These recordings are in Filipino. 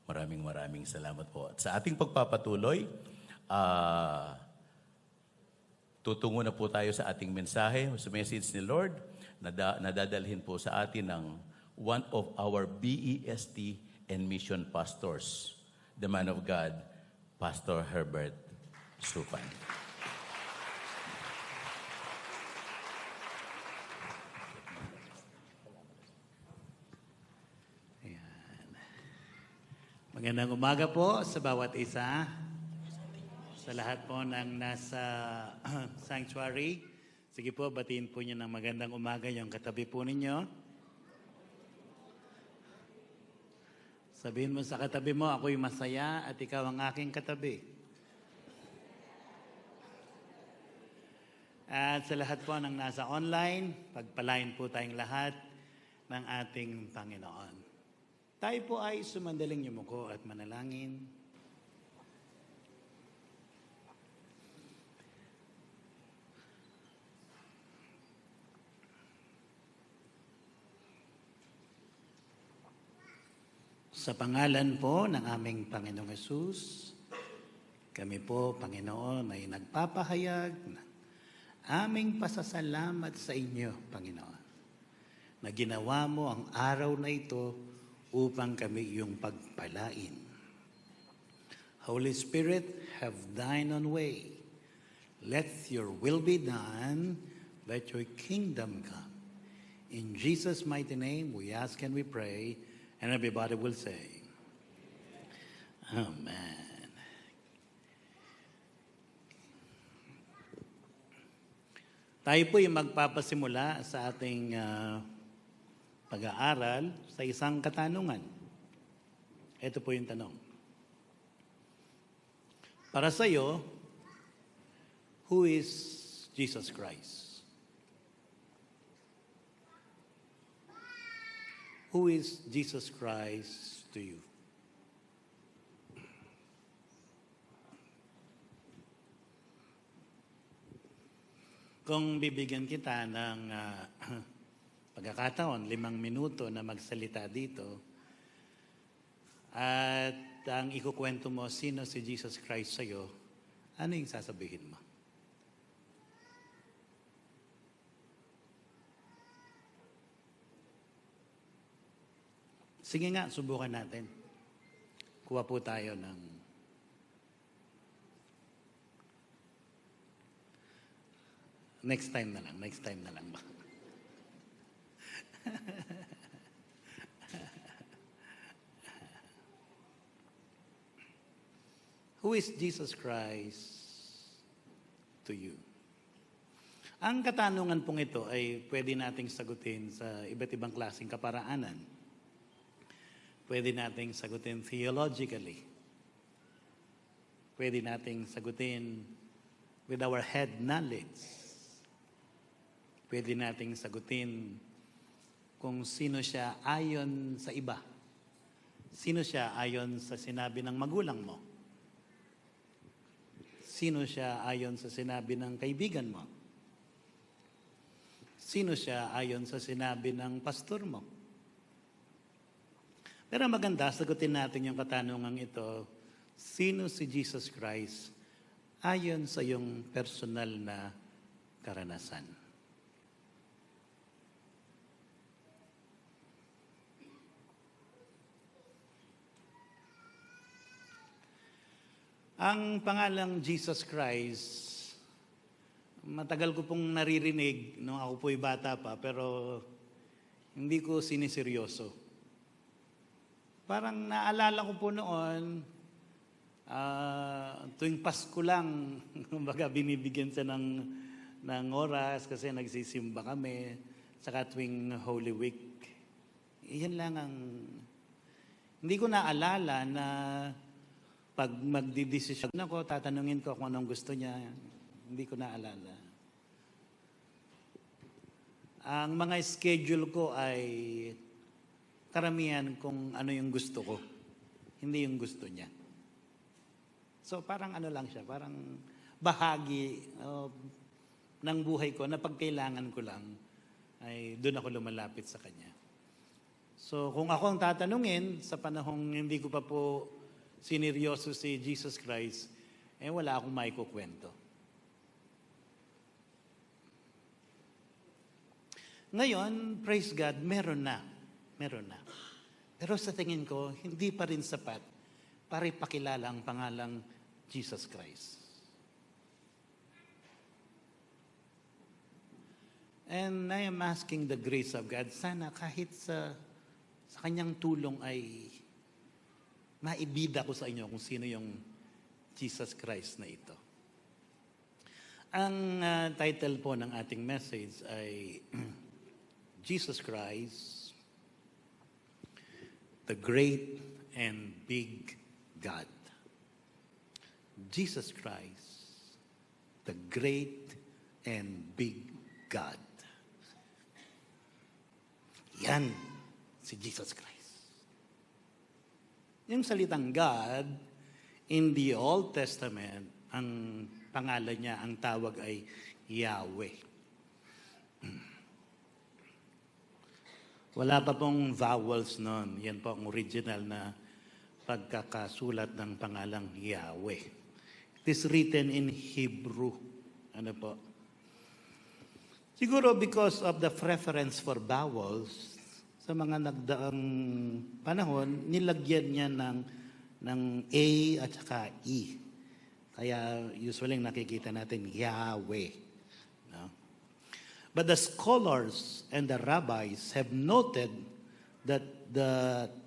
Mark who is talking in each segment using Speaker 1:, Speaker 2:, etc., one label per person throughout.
Speaker 1: Maraming salamat po. At sa ating pagpapatuloy, ah, tutungo na po tayo sa ating mensahe, sa message ni Lord, nadadalhin po sa atin ng one of our BEST and mission pastors, the man of God, Pastor Herbert Supan.
Speaker 2: Magandang umaga po sa bawat isa, sa lahat po ng nasa sanctuary. Sige po, batiin po niyo ng magandang umaga yung katabi po ninyo. Sabihin mo sa katabi mo, ako'y masaya at ikaw ang aking katabi. At sa lahat po ng nasa online, pagpalain po tayong lahat ng ating Panginoon. Tayo po ay sumandaling yumuko at manalangin. Sa pangalan po ng aming Panginoong Hesus, kami po, Panginoon, ay nagpapahayag ng aming pasasalamat sa inyo, Panginoon, na ginawa mo ang araw na ito upang kami iyong pagpalain. Holy Spirit, have thine own way. Let your will be done. Let your kingdom come. In Jesus' mighty name, we ask and we pray, and everybody will say, Amen. Tayo po yung magpapasimula sa ating pag-aaral sa isang katanungan. Ito po yung tanong. Para sa iyo, who is Jesus Christ? Who is Jesus Christ to you? Kung bibigyan kita ng pagkakataon, 5 minuto na magsalita dito, at ang ikukwento mo sino si Jesus Christ sa'yo, ano yung sasabihin mo? Sige nga, subukan natin. Kuha po tayo ng next time na lang ba? Who is Jesus Christ to you? Ang katanungan pong ito ay pwede nating sagutin sa iba't ibang klaseng kaparaanan. Pwede nating sagutin theologically. Pwede nating sagutin with our head knowledge. Pwede nating sagutin kung sino siya ayon sa iba. Sino siya ayon sa sinabi ng magulang mo? Sino siya ayon sa sinabi ng kaibigan mo? Sino siya ayon sa sinabi ng pastor mo? Pero maganda, sagutin natin yung katanungang ito, sino si Jesus Christ ayon sa iyong personal na karanasan? Ang pangalang Jesus Christ, matagal ko pong naririnig nung ako po'y bata pa, pero hindi ko siniseryoso. Parang naalala ko po noon, tuwing Pasko lang, kumbaga binibigyan siya ng oras kasi nagsisimba kami, saka tuwing Holy Week. Iyan lang ang, hindi ko naalala na pag magdidesisyon ako, tatanungin ko kung anong gusto niya. Hindi ko naalala. Ang mga schedule ko ay karamihan kung ano yung gusto ko. Hindi yung gusto niya. So parang ano lang siya, parang bahagi ng buhay ko na pagkailangan ko lang ay doon ako lumalapit sa Kanya. So kung ako ang tatanungin sa panahong hindi ko pa po sineryoso si Jesus Christ, wala akong maikukwento. Ngayon, praise God, meron na. Meron na. Pero sa tingin ko, hindi pa rin sapat para ipakilala ang pangalang Jesus Christ. And I am asking the grace of God, sana kahit sa kanyang tulong ay maibida ko sa inyo kung sino yung Jesus Christ na ito. Ang title po ng ating message ay Jesus Christ, the Great and Big God. Jesus Christ, the Great and Big God. Yan, si Jesus Christ. Yung salitang God, in the Old Testament, ang pangalan niya, ang tawag ay Yahweh. Wala pa pong vowels noon. Yan po ang original na pagkakasulat ng pangalang Yahweh. It is written in Hebrew. Ano po? Siguro because of the preference for vowels, sa mga nagdaang panahon, nilagyan niya ng A at saka E. Kaya usually nakikita natin Yahweh. No? But the scholars and the rabbis have noted that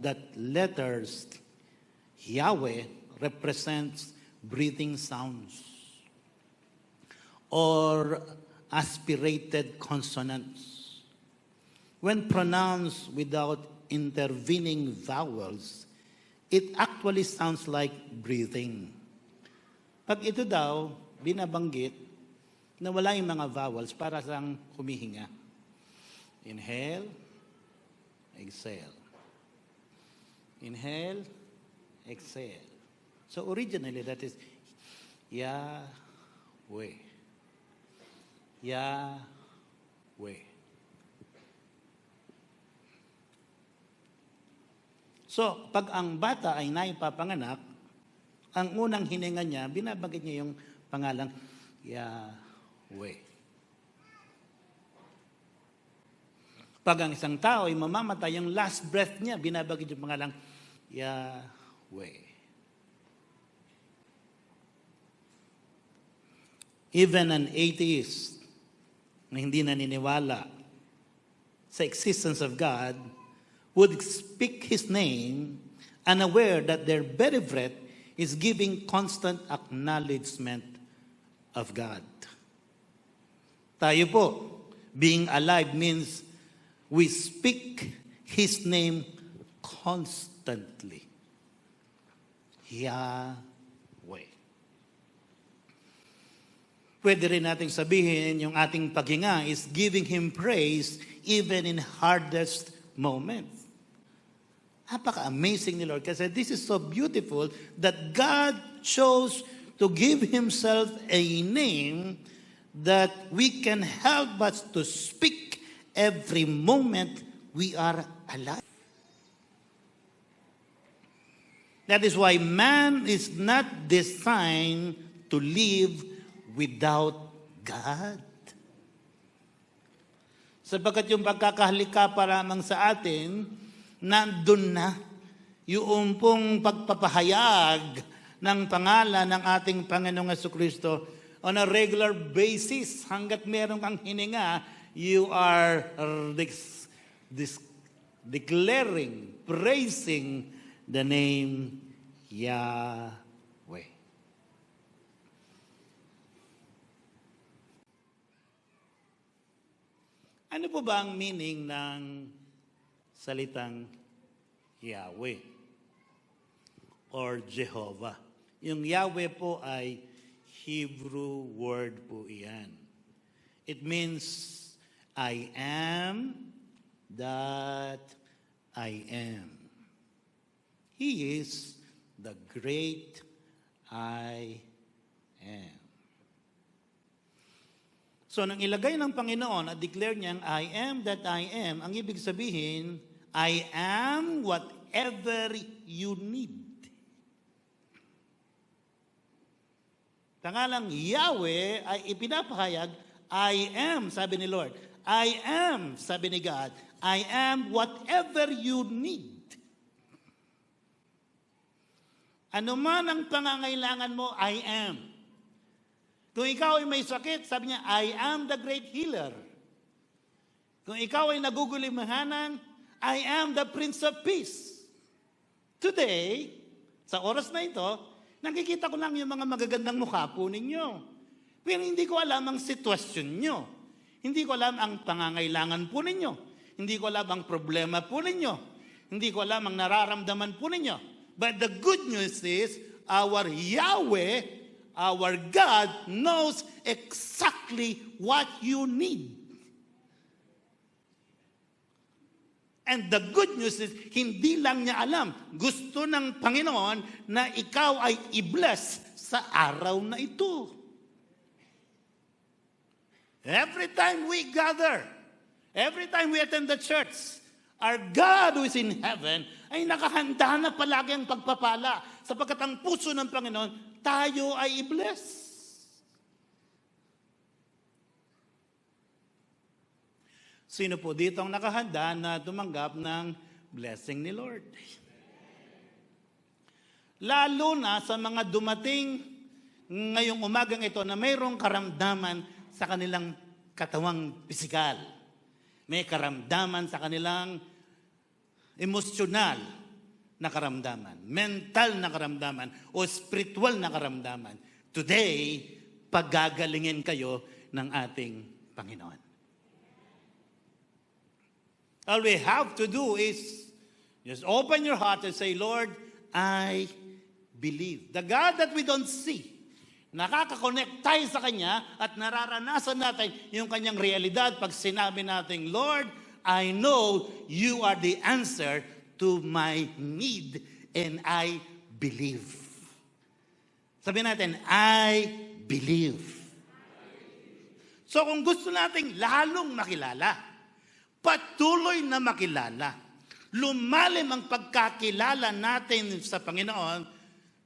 Speaker 2: that letters Yahweh represents breathing sounds or aspirated consonants. When pronounced without intervening vowels, it actually sounds like breathing. Pag ito daw, binabanggit na wala yung mga vowels para sang humihinga. Inhale, exhale. Inhale, exhale. So originally that is Yahweh. Yahweh. So, pag ang bata ay naipapanganak, ang unang hininga niya, binabanggit niya yung pangalang Yahweh. Pag ang isang tao ay mamamatay, yung last breath niya, binabanggit yung pangalang Yahweh. Even an atheist na hindi naniniwala sa existence of God would speak His name unaware that their very breath is giving constant acknowledgement of God. Tayo po, being alive means we speak His name constantly. Yahweh. Pwede rin nating sabihin yung ating paghinga is giving Him praise even in hardest moments. Napaka-amazing ni Lord kasi this is so beautiful that God chose to give Himself a name that we can help but to speak every moment we are alive. That is why man is not designed to live without God. Sapagkat yung pagkakahalika pa lamang sa atin, nandun na yung pong pagpapahayag ng pangalan ng ating Panginoong Jesucristo on a regular basis. Hanggat meron kang hininga, you are declaring, praising the name Yahweh. Ano po ba ang meaning ng salitang Yahweh or Jehovah? Yung Yahweh po ay Hebrew word po iyan. It means I am that I am. He is the great I am. So, nang ilagay ng Panginoon at declare niyang I am that I am, ang ibig sabihin, I am whatever you need. Pangalang Yahweh ay ipinapahayag, I am, sabi ni Lord. I am, sabi ni God. I am whatever you need. Ano man ang pangangailangan mo, I am. Kung ikaw ay may sakit, sabi niya, I am the great healer. Kung ikaw ay nagugulimahanan, I am the Prince of Peace. Today, sa oras na ito, nakikita ko lang yung mga magagandang mukha po ninyo. Pero hindi ko alam ang sitwasyon nyo. Hindi ko alam ang pangangailangan po ninyo. Hindi ko alam ang problema po ninyo. Hindi ko alam ang nararamdaman po ninyo. But the good news is, our Yahweh, our God, knows exactly what you need. And the good news is, hindi lang niya alam. Gusto ng Panginoon na ikaw ay i-bless sa araw na ito. Every time we gather, every time we attend the church, our God who is in heaven ay nakahanda na palagi ang pagpapala. Sapagkat ang puso ng Panginoon, tayo ay i-bless. Sino po dito ang nakahanda na tumanggap ng blessing ni Lord? Lalo na sa mga dumating ngayong umagang ito na mayroong karamdaman sa kanilang katawang pisikal. May karamdaman sa kanilang emosyonal na karamdaman, mental na karamdaman, o spiritual na karamdaman. Today, pagagalingin kayo ng ating Panginoon. All we have to do is just open your heart and say, Lord, I believe. The God that we don't see, nakaka-connect tayo sa Kanya at nararanasan natin yung Kanyang realidad pag sinabi natin, Lord, I know you are the answer to my need and I believe. Sabihin natin, I believe. So kung gusto nating lalong makilala, patuloy na makilala, lumalim ang pagkakilala natin sa Panginoon,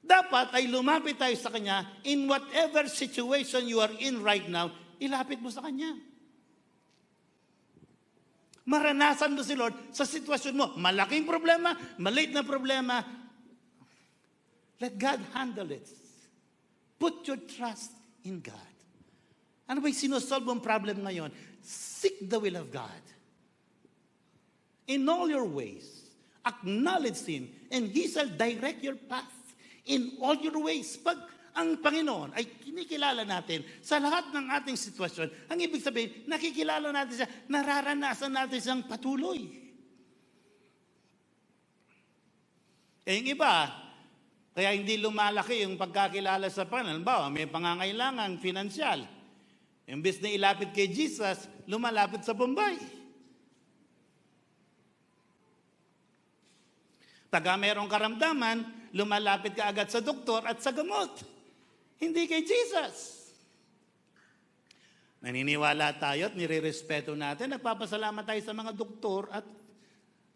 Speaker 2: dapat ay lumapit tayo sa Kanya in whatever situation you are in right now, ilapit mo sa Kanya. Maranasan mo si Lord sa sitwasyon mo. Malaking problema, maliit na problema, let God handle it. Put your trust in God. Ano ba'y sinosolve ang problem ngayon? Seek the will of God. In all your ways, acknowledge Him, and He shall direct your path in all your ways. Pag ang Panginoon ay kinikilala natin sa lahat ng ating sitwasyon, ang ibig sabihin, nakikilala natin siya, nararanasan natin siyang patuloy. Yung iba, kaya hindi lumalaki yung pagkakilala sa Panginoon. Halimbawa, may pangangailangan finansyal. Imbes na ilapit kay Jesus, lumalapit sa Bombay. Taga merong karamdaman, lumalapit ka agad sa doktor at sa gamot. Hindi kay Jesus. Naniniwala tayo at nire-respeto natin. Nagpapasalamat tayo sa mga doktor at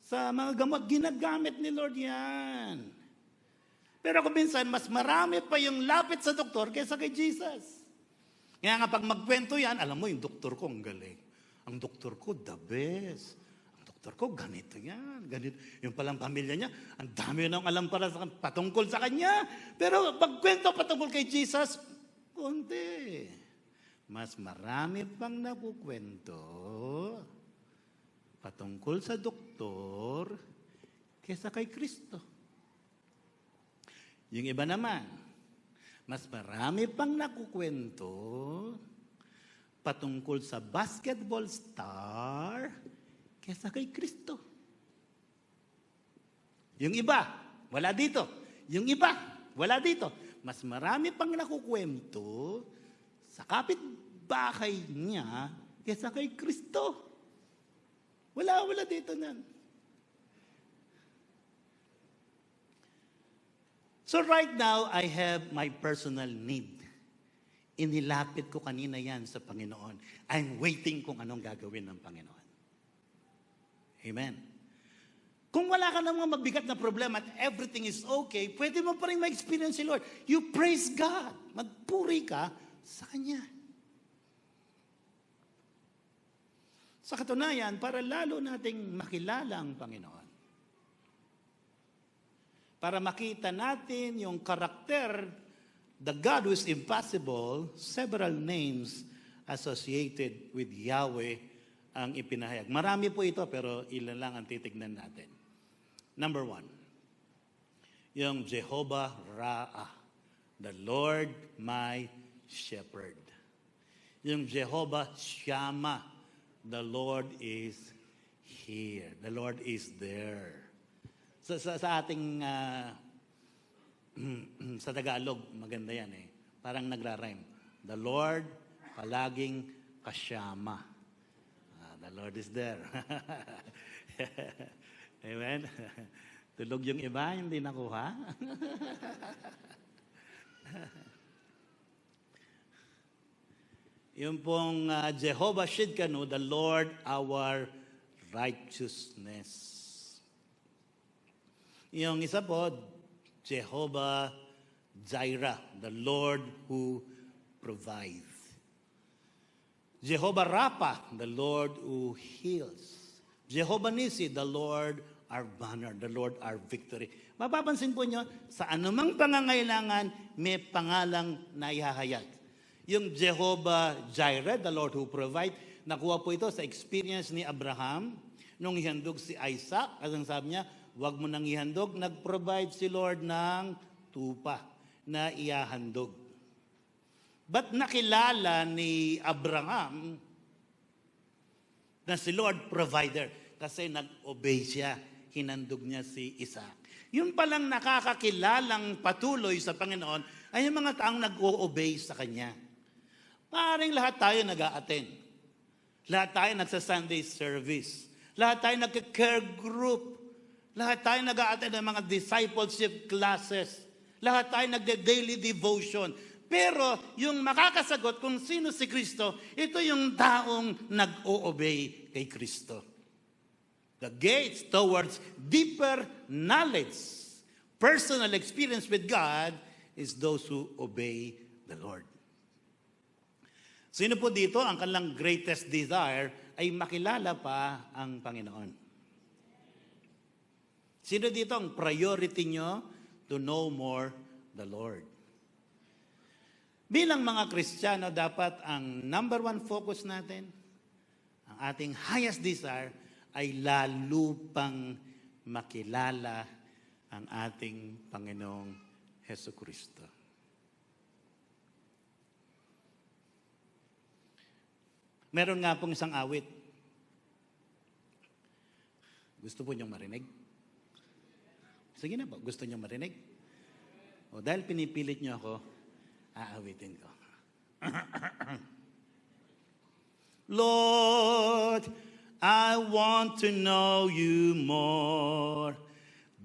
Speaker 2: sa mga gamot. Ginagamit ni Lord yan. Pero kung minsan, mas marami pa yung lapit sa doktor kaysa kay Jesus. Kaya nga pag magkwento yan, alam mo yung doktor ko ang galing. Ang doktor ko, the best. Ko, ganito yan, ganito. Yung palang pamilya niya, ang dami nang alam para sa patungkol sa kanya. Pero pagkwento patungkol kay Jesus, konti. Mas marami pang nakukwento patungkol sa doktor kaysa kay Kristo. Yung iba naman, mas marami pang nakukwento patungkol sa basketball star kesa kay Kristo. Yung iba, wala dito. Yung iba, wala dito. Mas marami pang nakukwento sa kapitbahay niya kesa kay Kristo. Wala dito nan. So right now, I have my personal need. Inilapit ko kanina yan sa Panginoon. I'm waiting kung anong gagawin ng Panginoon. Amen. Kung wala ka namang mabigat na problema at everything is okay, pwede mo pa rin ma-experience si Lord. You praise God. Magpuri ka sa Kanya. Sa katunayan, para lalo nating makilala ang Panginoon. Para makita natin yung karakter, the God who is impossible, several names associated with Yahweh ang ipinahayag. Marami po ito, pero ilan lang ang titignan natin. Number 1, yung Jehovah Ra'ah, the Lord my shepherd. Yung Jehovah Shammah, the Lord is here. The Lord is there. Sa ating, sa Tagalog, maganda yan eh. Parang nagra-rhyme. The Lord, palaging kasama. The Lord is there. Amen? Tulog yung iba, hindi nakuha. Yung pong Jehovah Shidkanu, the Lord our righteousness. Yung isa po, Jehovah Jireh, the Lord who provides. Jehovah Rapha, the Lord who heals. Jehovah Nissi, the Lord our banner, the Lord our victory. Mapapansin po nyo, sa anumang pangangailangan, may pangalang naihahayag. Yung Jehovah Jireh, the Lord who provide, nakuha po ito sa experience ni Abraham nung ihandog si Isaac. At ang sabi niya, huwag mo nang ihandog. Nag-provide si Lord ng tupa na ihahandog. But nakilala ni Abraham na si Lord provider kasi nag-obey siya. Hinandog niya si Isaac. Yun palang nakakakilalang patuloy sa Panginoon ay yung mga taong nag-o-obey sa Kanya. Paring lahat tayo nag-a-attend. Lahat tayo nagsa-Sunday service. Lahat tayo nagka-care group. Lahat tayo nag-a-attend ng mga discipleship classes. Lahat tayo nagda-daily devotion. Pero yung makakasagot kung sino si Kristo, ito yung taong nag-o-obey kay Kristo. The gates towards deeper knowledge, personal experience with God, is those who obey the Lord. Sino po dito, ang kanilang greatest desire ay makilala pa ang Panginoon? Sino dito ang priority nyo to know more the Lord? Bilang mga Kristiyano, dapat ang number 1 focus natin, ang ating highest desire, ay lalo pang makilala ang ating Panginoong Hesukristo. Meron nga pong isang awit. Gusto po niyong marinig? Sige na po, gusto niyong marinig? O dahil pinipilit niyo ako, aawitin ko. Lord, I want to know you more.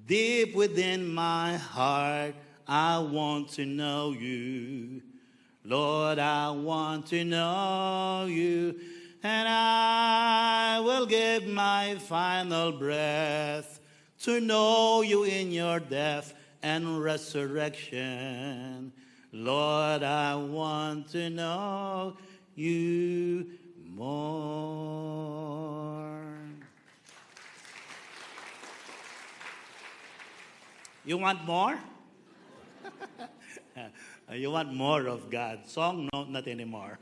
Speaker 2: Deep within my heart, I want to know you. Lord, I want to know you, and I will give my final breath to know you in your death and resurrection. Lord, I want to know you more. You want more? You want more of God. Song, no, not anymore.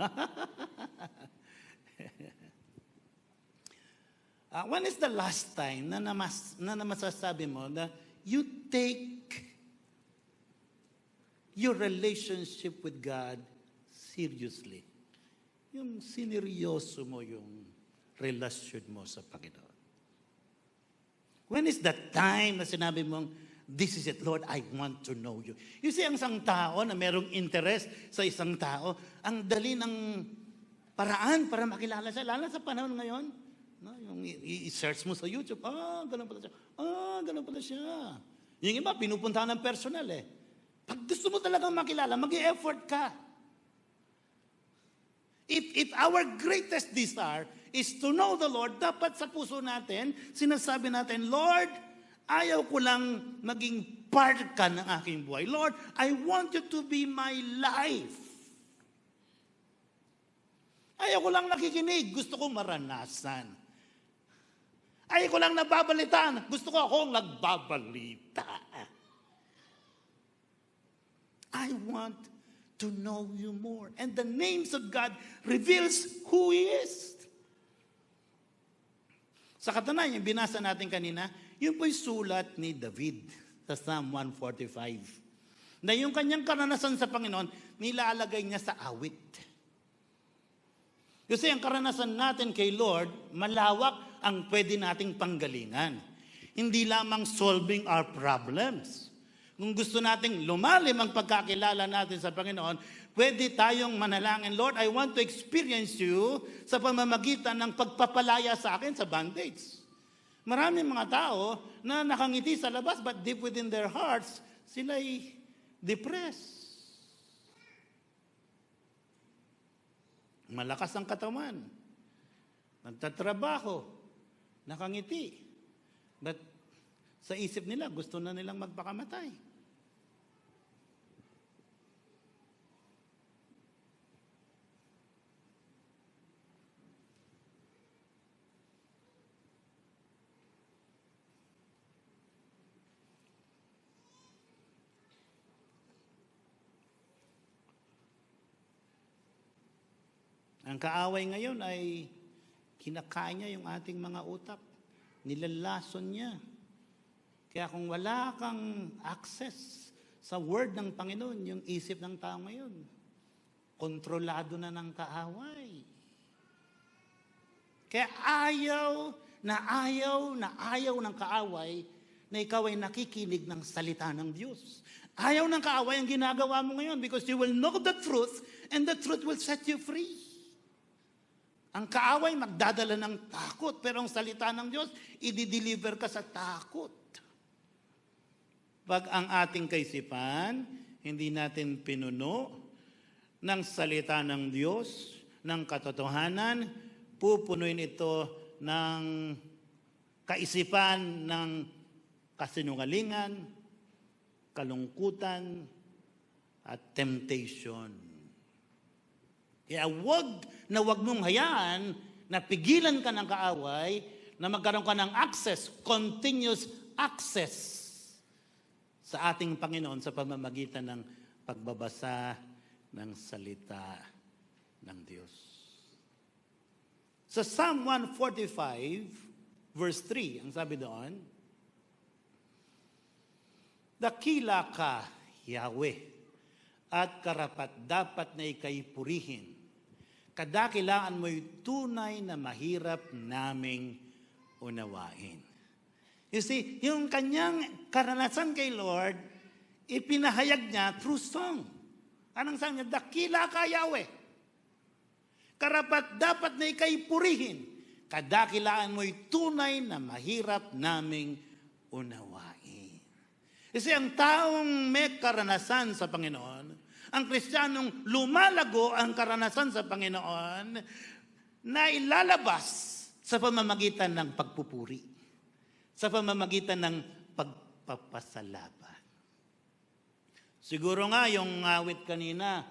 Speaker 2: When is the last time na masasabi mo na you take your relationship with God seriously? Yung sineryoso mo yung relasyon mo sa Panginoon. When is the time na sinabi mong, this is it, Lord, I want to know you. You see, ang isang tao na merong interest sa isang tao, ang dali ng paraan para makilala siya, lalo sa panahon ngayon. No? Yung i-search mo sa YouTube, ganun pala siya. Ganun pala siya. Yung iba, pinupuntahan ng personal eh. Pag gusto mo talagang makilala, mag-i-effort ka. If our greatest desire is to know the Lord, dapat sa puso natin, sinasabi natin, Lord, Ayaw ko lang maging part ka ng aking buhay. Lord, I want you to be my life. Ayaw ko lang nakikinig. Gusto ko maranasan. Ayaw ko lang nababalitaan. Gusto ko akong nagbabalita. I want to know you more. And the names of God reveals who He is. Sa katunayan, yung binasa natin kanina, yun po'y sulat ni David sa Psalm 145. Na yung kanyang karanasan sa Panginoon, nilalagay niya sa awit. Kasi ang karanasan natin kay Lord, malawak ang pwede nating panggalingan. Hindi lamang solving our problems. Kung gusto nating lumalim ang pagkakilala natin sa Panginoon, pwede tayong manalangin, Lord, I want to experience you sa pamamagitan ng pagpapalaya sa akin sa bandage. Maraming mga tao na nakangiti sa labas but deep within their hearts, sila'y depressed. Malakas ang katawan. Nagtatrabaho. Nakangiti. But sa isip nila, gusto na nilang magpakamatay. Ang kaaway ngayon ay kinakain niya yung ating mga utak. Nilalason niya. Kaya kung wala kang access sa word ng Panginoon, yung isip ng tao ngayon, kontrolado na ng kaaway. Kaya ayaw ng kaaway na ikaw ay nakikinig ng salita ng Diyos. Ayaw ng kaaway ang ginagawa mo ngayon because you will know the truth and the truth will set you free. Ang kaaway magdadala ng takot, pero ang salita ng Diyos, i-deliver ka sa takot. Pag ang ating kaisipan, hindi natin pinuno ng salita ng Diyos, ng katotohanan, pupunuin ito ng kaisipan ng kasinungalingan, kalungkutan, at temptation. Kaya wag mong hayaan na pigilan ka ng kaaway, na magkaroon ka ng access, continuous access sa ating Panginoon sa pamamagitan ng pagbabasa ng salita ng Diyos. Sa Psalm 145, verse 3, ang sabi doon, dakila ka, Yahweh, at karapat-dapat na ika'y purihin. Kadakilaan mo'y tunay na mahirap naming unawain. You see, yung kanyang karanasan kay Lord, ipinahayag niya through song. Anong sabi niya? Dakila ka, Yahweh. Karapat dapat na ika'y purihin. Kadakilaan mo'y tunay na mahirap naming unawain. Kasi ang taong may karanasan sa Panginoon, ang Kristiyanong lumalago ang karanasan sa Panginoon na ilalabas sa pamamagitan ng pagpupuri, sa pamamagitan ng pagpapasalamat. Siguro nga yung awit kanina,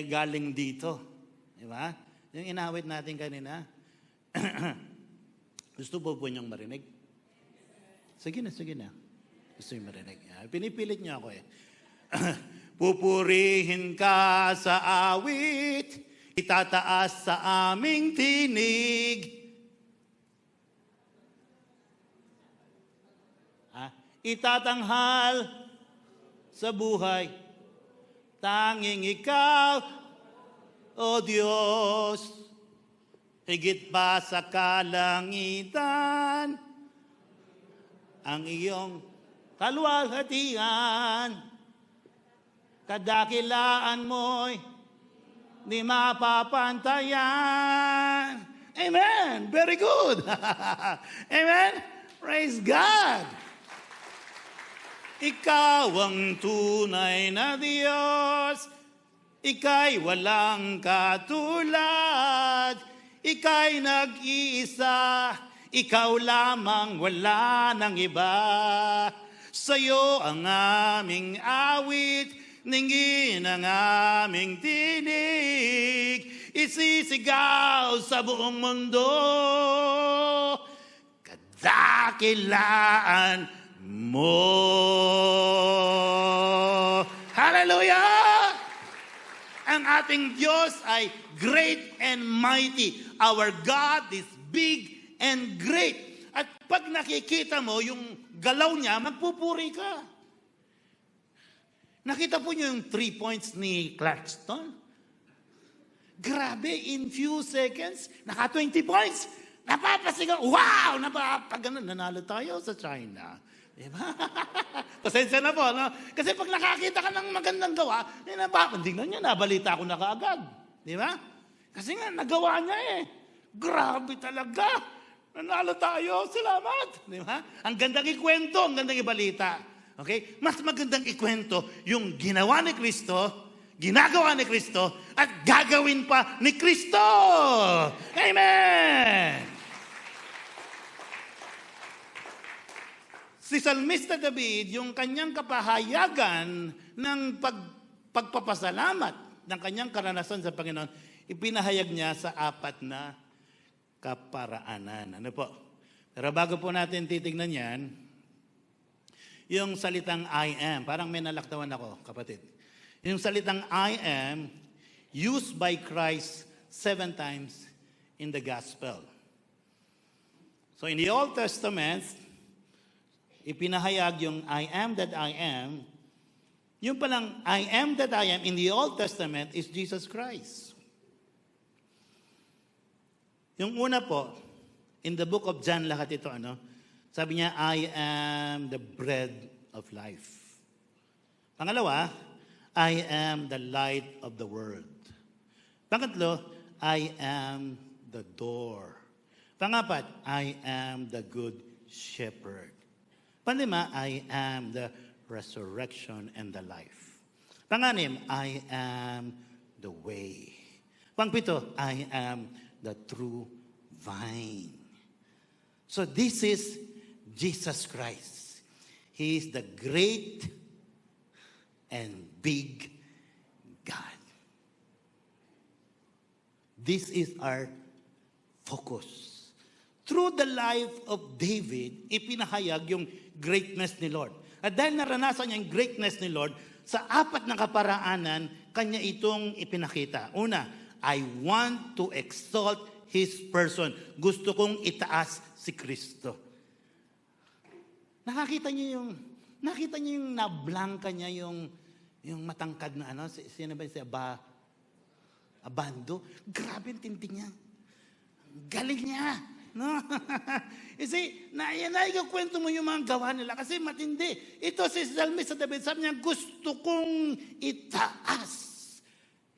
Speaker 2: galing dito. Di ba? Yung inawit natin kanina. Gusto po niyong marinig? Sige na. Gusto nyo marinig. Pinipilit niyo ako eh. Pupurihin ka sa awit, itataas sa aming tinig. Itatanghal sa buhay, tanging ikaw, O Diyos, higit pa sa kalangitan, ang iyong kaluwalhatian. Kadakilaan mo'y di mapapantayan. Amen. Very good. Amen. Praise God. Ikaw ang tunay na Diyos. Ika'y walang katulad. Ika'y nag-iisa. ikaw lamang, wala nang iba. Sa'yo ang aming awit, ningin ang aming tinig, isisigaw sa buong mundo, kadakilaan mo. Hallelujah! Ang ating Diyos ay great and mighty. Our God is big and great. At pag nakikita mo yung galaw niya, magpupuri ka. Nakita po niyo yung 3 points ni Claxton? Grabe, in few seconds, naka 20 points. Napapasigaw, wow! Napapagano, nanalo tayo sa China. Diba? Pasensya na po, no? Kasi pag nakakita ka ng magandang gawa, tingnan niyo, nabalita ko na kaagad. Diba? Kasi nga, nagawa niya eh. Grabe talaga. Nanalo tayo, salamat. Diba? Ang gandang ikwento, ang gandang ibalita. Okay? Mas magandang ikwento yung ginawa ni Kristo, ginagawa ni Kristo, at gagawin pa ni Kristo. Amen! Si Salmista David, yung kanyang kapahayagan ng pagpapasalamat ng kanyang karanasan sa Panginoon, ipinahayag niya sa 4 na kaparaanan. Ano po? Pero bago po natin titignan yan, yung salitang I am, parang may nalaktawan ako, kapatid. Yung salitang I am, used by Christ 7 times in the gospel. So in the Old Testament, ipinahayag yung I am that I am. Yung palang I am that I am in the Old Testament is Jesus Christ. Yung una po, in the book of John, lahat ito, sabi niya, I am the bread of life. Pangalawa, I am the light of the world. Pangatlo, I am the door. Pangapat, I am the good shepherd. Panlima, I am the resurrection and the life. Panganim, I am the way. Pangpito, I am the true vine. So this is Jesus Christ. He is the great and big God. This is our focus. Through the life of David, ipinahayag yung greatness ni Lord. At dahil naranasan niya yung greatness ni Lord, sa 4 na kaparaanan, kanya itong ipinakita. Una, I want to exalt His person. Gusto kong itaas si Kristo. Nakita niyo yung nablangka niya yung matangkad na sino ba si Abando? Grabe ang tindi niya. Galing niya. No? Kasi, kwento mo yung mga gawa nila kasi matindi. Ito si Salmista David, sabi niya, gusto kong itaas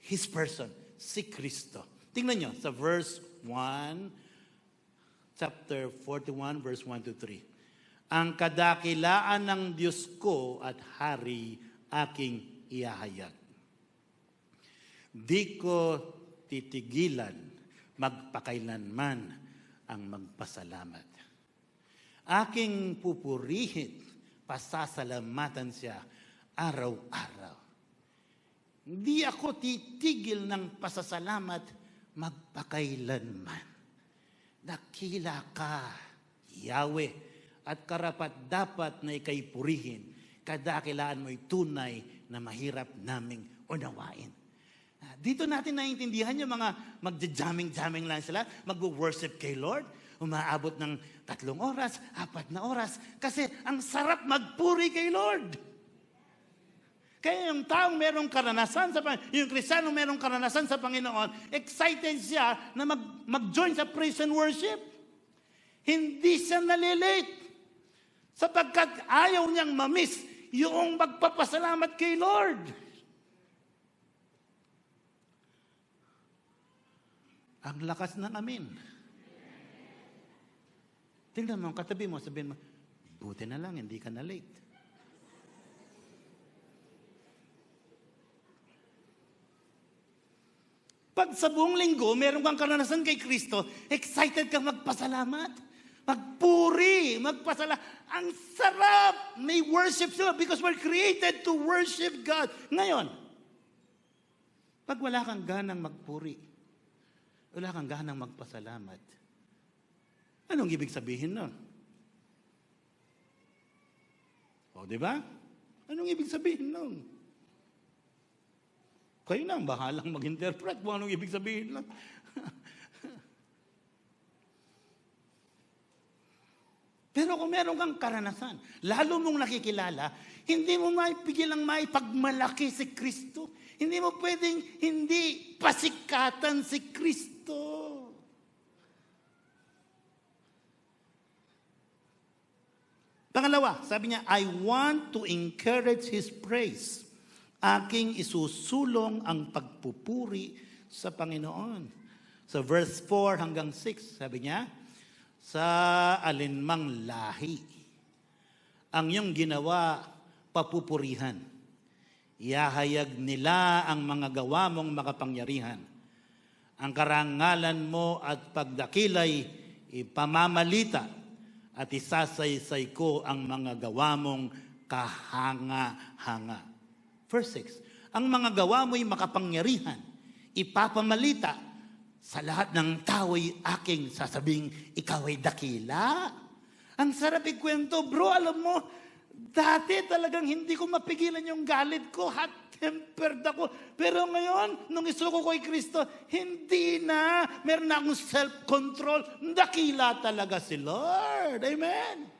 Speaker 2: His person, si Kristo. Tingnan niyo sa verse 1, chapter 41, verse 1 to 3. Ang kadakilaan ng Diyos ko at hari aking ihahayag. Di ko titigilan magpakailanman ang magpasalamat. Aking pupurihin, pasasalamatan siya araw-araw. Hindi ako titigil ng pasasalamat magpakailanman. Dakila ka, Yahweh, at karapat-dapat na ika'y purihin. Kadakilaan mo'y tunay na mahirap naming unawain. Dito natin naiintindihan yung mga magja-jamming-jamming lang sila, mag-worship kay Lord, umaabot ng 3 oras, 4 na oras, kasi ang sarap magpuri kay Lord. Kaya yung taong merong karanasan sa Panginoon, yung Kristiyanong merong karanasan sa Panginoon, excited siya na mag-join sa praise and worship. Hindi siya nalilate. Sapagkat ayaw niyang mamiss yung magpapasalamat kay Lord. Ang lakas ng amin. Tingnan mo, katabi mo, sabihin mo, buti na lang, hindi ka na late. Pag sa buong linggo, meron kang karanasan kay Kristo, excited kang magpasalamat. Magpuri, magpasala. Ang sarap! May worship sila because we're created to worship God. Ngayon, pag wala kang ganang magpuri, wala kang ganang magpasalamat, anong ibig sabihin nun? O, di ba? Anong ibig sabihin nun? Kayo na ang bahalang mag-interpret kung anong ibig sabihin nun. Pero kung meron kang karanasan, lalo mong nakikilala, hindi mo maipigilang maipagmalaki si Kristo. Hindi mo pwedeng hindi pasikatan si Kristo. Pangalawa, sabi niya, I want to encourage His praise. Aking isusulong ang pagpupuri sa Panginoon. Sa verse 4 hanggang 6, sabi niya, sa alinmang lahi, ang iyong ginawa papupurihan. Iahayag nila ang mga gawa mong makapangyarihan. Ang karangalan mo at pagdakilay ipamamalita at isasaysay ko ang mga gawa mong kahanga-hanga. Verse 6, ang mga gawa mo'y makapangyarihan, ipapamalita, sa lahat ng tao'y aking sasabing, ikaw ay dakila. Ang sarap ikwento, bro, alam mo, dati talagang hindi ko mapigilan yung galit ko, hot-tempered ako. Pero ngayon, nung isuko ko kay Kristo, hindi na. Meron na akong self-control. Dakila talaga si Lord. Amen.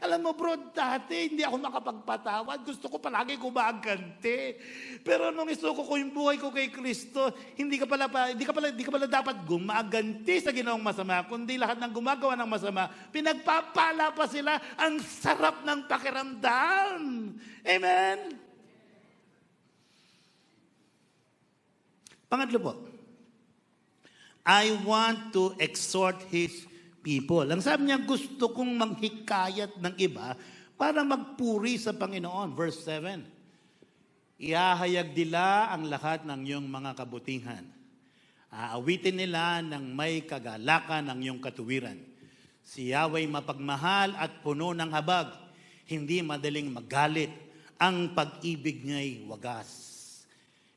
Speaker 2: Alam mo bro, dati hindi ako makapagpatawad. Gusto ko palagi gumaganti. Pero nung isuko ko yung buhay ko kay Kristo, hindi ka pala dapat gumaganti sa ginawang masama, kundi lahat ng gumagawa ng masama, pinagpapala pa sila. Ang sarap ng pakiramdam. Amen? Pangatlo po, I want to exhort His people. Ang sabi niya, gusto kong manghikayat ng iba para magpuri sa Panginoon. Verse 7, ihahayag nila ang lahat ng iyong mga kabutihan. Aawitin nila ng may kagalakan ng iyong katuwiran. Si Yahweh mapagmahal at puno ng habag, hindi madaling magalit. Ang pag-ibig niya'y wagas.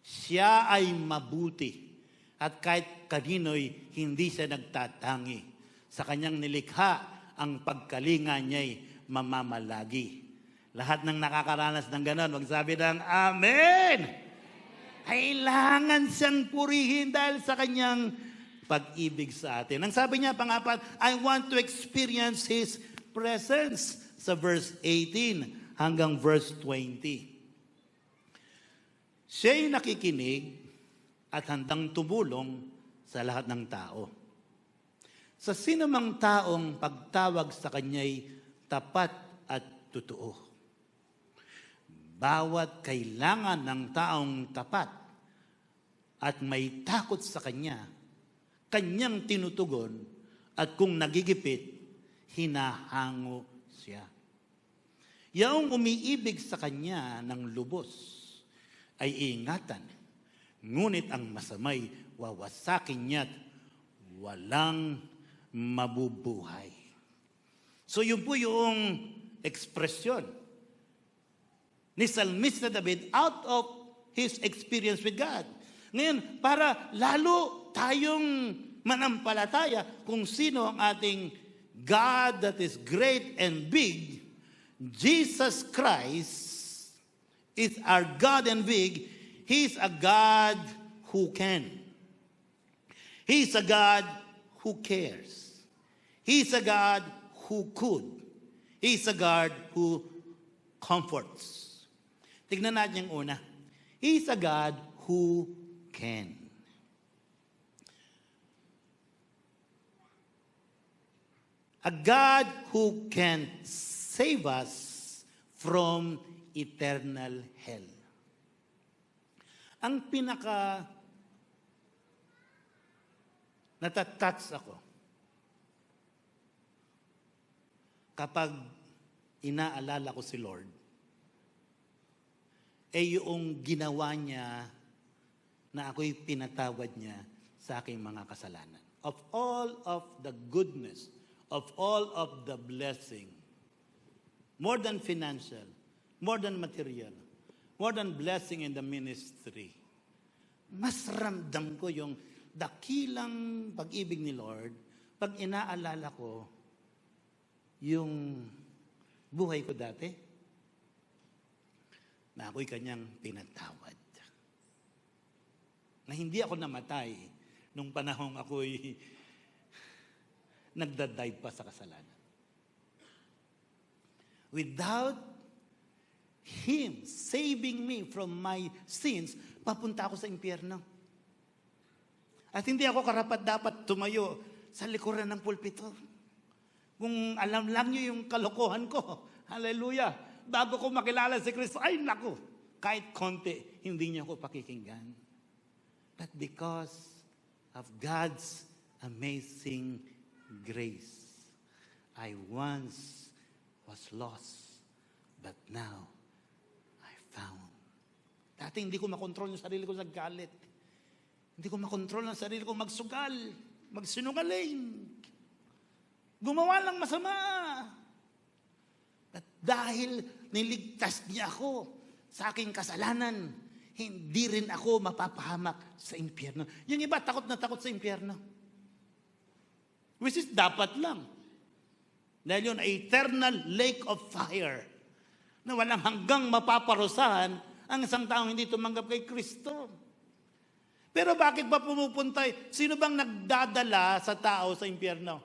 Speaker 2: Siya ay mabuti at kahit kanino'y hindi siya nagtatangi. Sa kanyang nilikha, ang pagkalinga niya'y mamamalagi. Lahat ng nakakaranas ng ganon, magsabi ng Amen! Kailangan siyang purihin dahil sa kanyang pag-ibig sa atin. Ang sabi niya, pangapat, I want to experience His presence. Sa verse 18 hanggang verse 20. Siya'y nakikinig at handang tumulong sa lahat ng tao. Sa sinumang taong pagtawag sa kanya'y tapat at totoo. Bawat kailangan ng taong tapat at may takot sa kanya, kanyang tinutugon at kung nagigipit, hinahango siya. Yaong umiibig sa kanya ng lubos ay ingatan, ngunit ang masamay wawasakin niya't walang mabubuhay. So yun po yung ekspresyon ni Salmista David out of his experience with God. Ngayon, para lalo tayong manampalataya kung sino ang ating God that is great and big, Jesus Christ is our God and big. He's a God who can. He's a God who cares. He's a God who could. He's a God who comforts. Tignan natin yung una. He's a God who can. A God who can save us from eternal hell. Ang pinaka natatouch ako kapag inaalala ko si Lord, yung ginawa niya na ako'y pinatawad niya sa aking mga kasalanan. Of all of the goodness of all of the blessing, more than financial, more than material, more than blessing in the ministry, mas ramdam ko yung dakilang pag-ibig ni Lord pag inaalala ko yung buhay ko dati na ako'y kanyang pinatawad. Na hindi ako namatay nung panahong ako'y nagdadive pa sa kasalanan. Without Him saving me from my sins, papunta ako sa impyerno. At hindi ako karapat-dapat tumayo sa likuran ng pulpito. Kung alam lang niyo yung kalokohan ko, hallelujah, bago ko makilala si Kristo, ay naku, kahit konti, hindi niyo ako pakikinggan. But because of God's amazing grace, I once was lost, but now I found. Dati hindi ko makontrol yung sarili ko sa galit. Hindi ko makontrol ang sarili ko magsugal, magsinungaling, gumawa lang masama. At dahil niligtas niya ako sa aking kasalanan, hindi rin ako mapapahamak sa impyerno. Yung iba, takot na takot sa impyerno. Which is dapat lang. Dahil yun, eternal lake of fire na walang hanggang mapaparusahan ang isang taong hindi tumanggap kay Kristo. Pero bakit ba pumupunta? Sino bang nagdadala sa tao sa impyerno?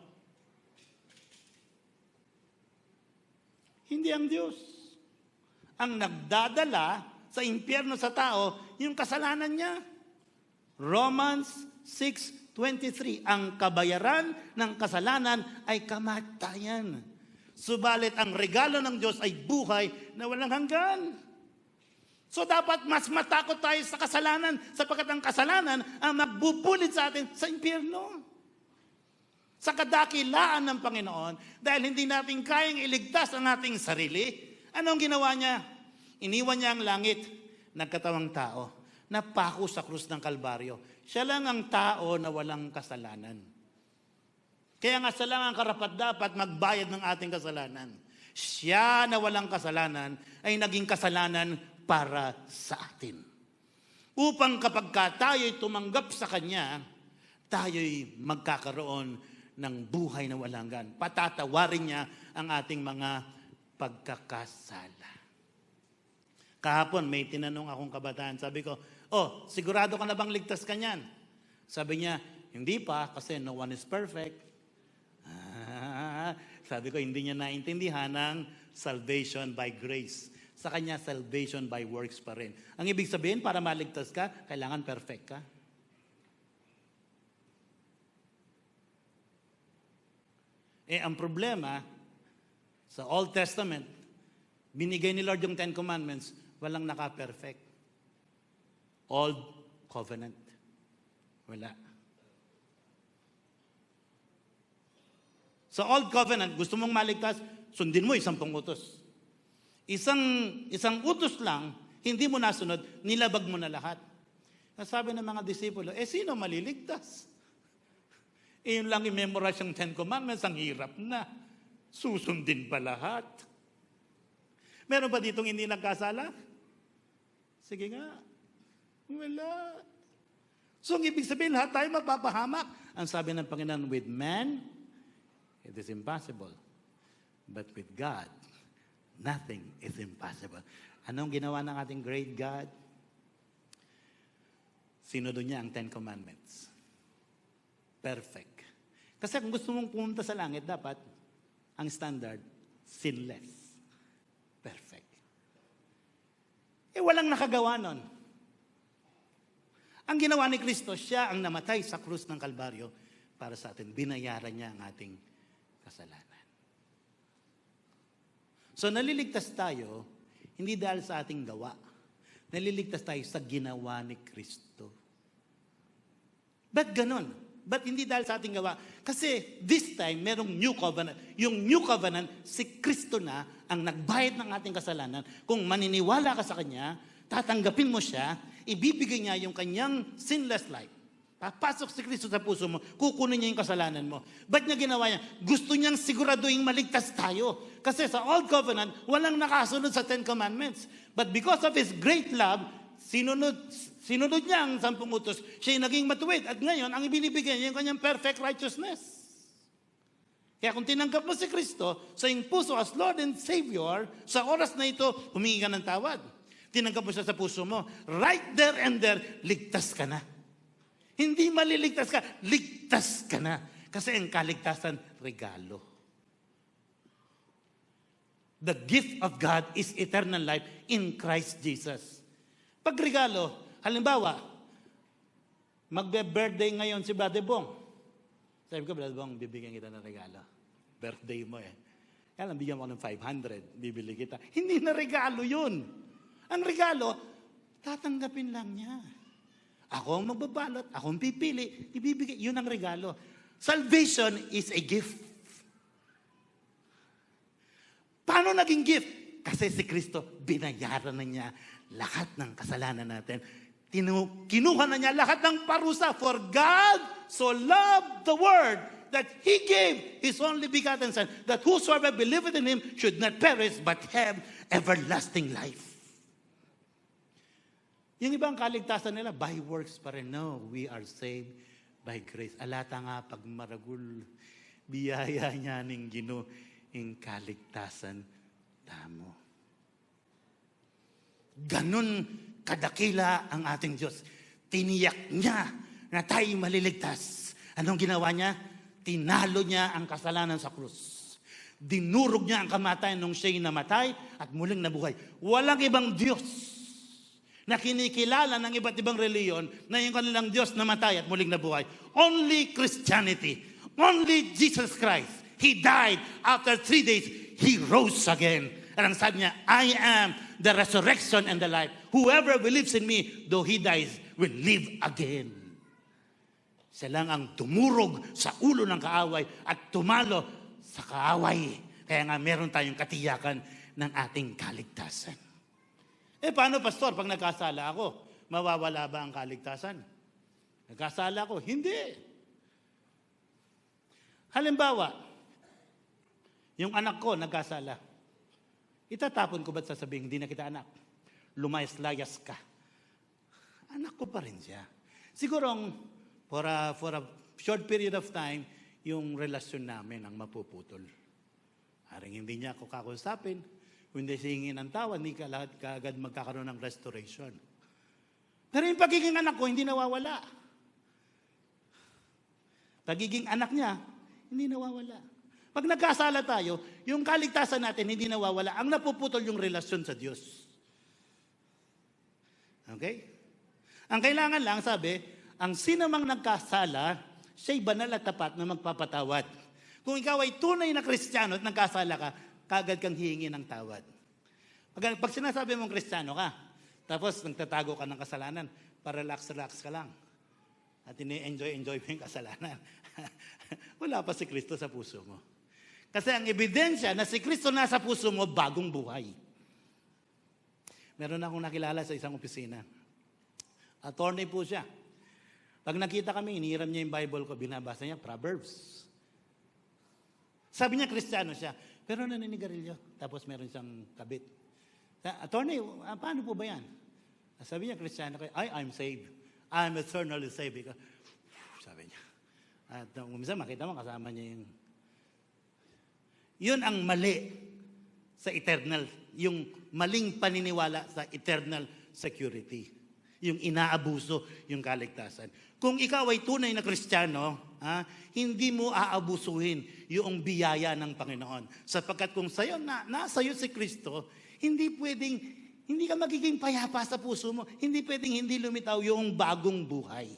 Speaker 2: Hindi ang Diyos. Ang nagdadala sa impyerno sa tao, yung kasalanan niya. Romans 6:23, ang kabayaran ng kasalanan ay kamatayan. Subalit ang regalo ng Diyos ay buhay na walang hanggan. So dapat mas matakot tayo sa kasalanan sapagkat ang kasalanan ang magbubulit sa atin sa impyerno. Sa kadakilaan ng Panginoon, dahil hindi natin kayang iligtas ang ating sarili, anong ginawa niya? Iniwan niya ang langit, nagkatawang tao, napako sa krus ng Kalbaryo. Siya lang ang tao na walang kasalanan. Kaya nga siya lang ang karapat-dapat magbayad ng ating kasalanan. Siya na walang kasalanan ay naging kasalanan para sa atin. Upang kapag tayo'y tumanggap sa Kanya, tayo'y magkakaroon ng buhay na walang hanggan. Patatawarin niya ang ating mga pagkakasala. Kahapon, may tinanong akong kabataan. Sabi ko, sigurado ka na bang ligtas ka niyan? Sabi niya, hindi pa kasi no one is perfect. Sabi ko, hindi niya naintindihan ang salvation by grace. Sa kanya, salvation by works pa rin. Ang ibig sabihin, para maligtas ka, kailangan perfect ka. Ang problema, sa Old Testament, binigay ni Lord yung Ten Commandments, walang naka-perfect. Old Covenant. Wala. Sa Old Covenant, gusto mong maligtas, sundin mo 10 utos. Isang utos lang, hindi mo nasunod, nilabag mo na lahat. Sabi ng mga disipulo, sino maliligtas? Yun lang i-memorize yung 10 Commandments, ang hirap na. Susundin pa lahat. Meron ba ditong hindi nagkasala? Sige nga. Wala. So, ang ibig sabihin, lahat tayo mapapahamak. Ang sabi ng Panginoon, with man, it is impossible. But with God, nothing is impossible. Anong ginawa ng ating great God? Sinundo niya ang 10 Commandments. Perfect. Kasi kung gusto mong pumunta sa langit, dapat ang standard, sinless. Perfect. Walang nakagawa nun. Ang ginawa ni Kristo, siya ang namatay sa krus ng Kalbaryo para sa atin. Binayaran niya ang ating kasalanan. So naliligtas tayo, hindi dahil sa ating gawa. Naliligtas tayo sa ginawa ni Kristo. Ba't ganon? Ba't hindi dahil sa ating gawa? Kasi this time, merong new covenant. Yung new covenant, si Kristo na ang nagbayad ng ating kasalanan. Kung maniniwala ka sa Kanya, tatanggapin mo siya, ibibigay niya yung Kanyang sinless life. Papasok si Kristo sa puso mo, kukunin niya yung kasalanan mo. Ba't niya ginawa niya? Gusto niyang siguraduhin maligtas tayo. Kasi sa Old Covenant, walang nakasunod sa Ten Commandments. But because of His great love, sinunod niya ang 10 utos. Siya naging matuwid. At ngayon, ang ibinibigay niya yung kanyang perfect righteousness. Kaya kung tinanggap mo si Kristo sa iyong puso as Lord and Savior, sa oras na ito, humingi ka ng tawad. Tinanggap mo siya sa puso mo. Right there and there, ligtas ka na. Hindi maliligtas ka, ligtas ka na. Kasi ang kaligtasan, regalo. The gift of God is eternal life in Christ Jesus. Pag regalo, halimbawa, magbe-birthday ngayon si Brother Bong. Sabi ko, Brother Bong, bibigyan kita ng regalo. Birthday mo eh. Kaya lang, bigyan mo ng 500, bibili kita. Hindi na regalo yun. Ang regalo, tatanggapin lang niya. Ako ang magbabalot, ako ang pipili, ibibigay. Yun ang regalo. Salvation is a gift. Paano naging gift? Kasi si Kristo, binayaran na niya lahat ng kasalanan natin. Kinuha na niya lahat ng parusa. For God so loved the world that He gave His only begotten Son, that whosoever believeth in Him should not perish but have everlasting life. Yung ibang kaligtasan nila, by works pa rin. No, we are saved by grace. Alata nga pag maragul, biyaya niya ning Ginoo ing kaligtasan tamo. Ganon kadakila ang ating Diyos. Tiniyak niya na tayo maliligtas. Anong ginawa niya? Tinalo niya ang kasalanan sa krus. Dinurog niya ang kamatayan nung siya'y namatay at muling nabuhay. Walang ibang Diyos na kinikilala ng iba't ibang reliyon na yung kanilang Diyos namatay at muling nabuhay. Only Christianity. Only Jesus Christ. He died. After 3 days, He rose again. At ang sabi niya, I am the resurrection and the life. Whoever believes in me, though he dies, will live again. Siya lang ang tumurog sa ulo ng kaaway at tumalo sa kaaway. Kaya nga meron tayong katiyakan ng ating kaligtasan. Paano, Pastor, pag nagkasala ako, mawawala ba ang kaligtasan? Nagkasala ako? Hindi. Halimbawa, yung anak ko nagkasala. Itatapon ko ba't sasabihin, hindi na kita anak? Lumayas-layas ka. Anak ko pa rin siya. Siguro, for a short period of time, yung relasyon namin ang mapuputol. Haring hindi niya ako kakusapin. Kung hindi singin ng tawa, hindi ka lahat kaagad magkakaroon ng restoration. Pero yung pagiging anak ko, hindi nawawala. Pagiging anak niya, hindi nawawala. Pag nagkasala tayo, yung kaligtasan natin hindi nawawala. Ang napuputol yung relasyon sa Diyos. Okay? Ang kailangan lang, sabi, ang sinamang nagkasala, siya'y banal at tapat na magpapatawad. Kung ikaw ay tunay na Kristiyano at nagkasala ka, kagad kang hihingi ng tawad. Pag sinasabi mong Kristiyano ka, tapos nagtatago ka ng kasalanan, relax ka lang. At ini-enjoy mo yung kasalanan. Wala pa si Kristo sa puso mo. Kasi ang ebidensya na si Kristo nasa puso mo, bagong buhay. Meron akong nakilala sa isang opisina. Attorney po siya. Pag nakita kami, inihiram niya yung Bible ko, binabasa niya, Proverbs. Sabi niya, Kristiyano siya. Pero naninigarilyo. Tapos meron siyang kabit. Attorney, paano po ba yan? Sabi niya, Kristiyano kayo, I'm saved. I'm eternally saved. Sabi niya. At minsan makita mo, kasama niya yung... Yun ang mali sa eternal. Yung maling paniniwala sa eternal security. Yung inaabuso yung kaligtasan. Kung ikaw ay tunay na Kristiyano, hindi mo aabusuhin yung biyaya ng Panginoon. Sapagkat kung nasa iyo si Kristo, hindi ka magiging payapa sa puso mo. Hindi pwedeng hindi lumitaw yung bagong buhay.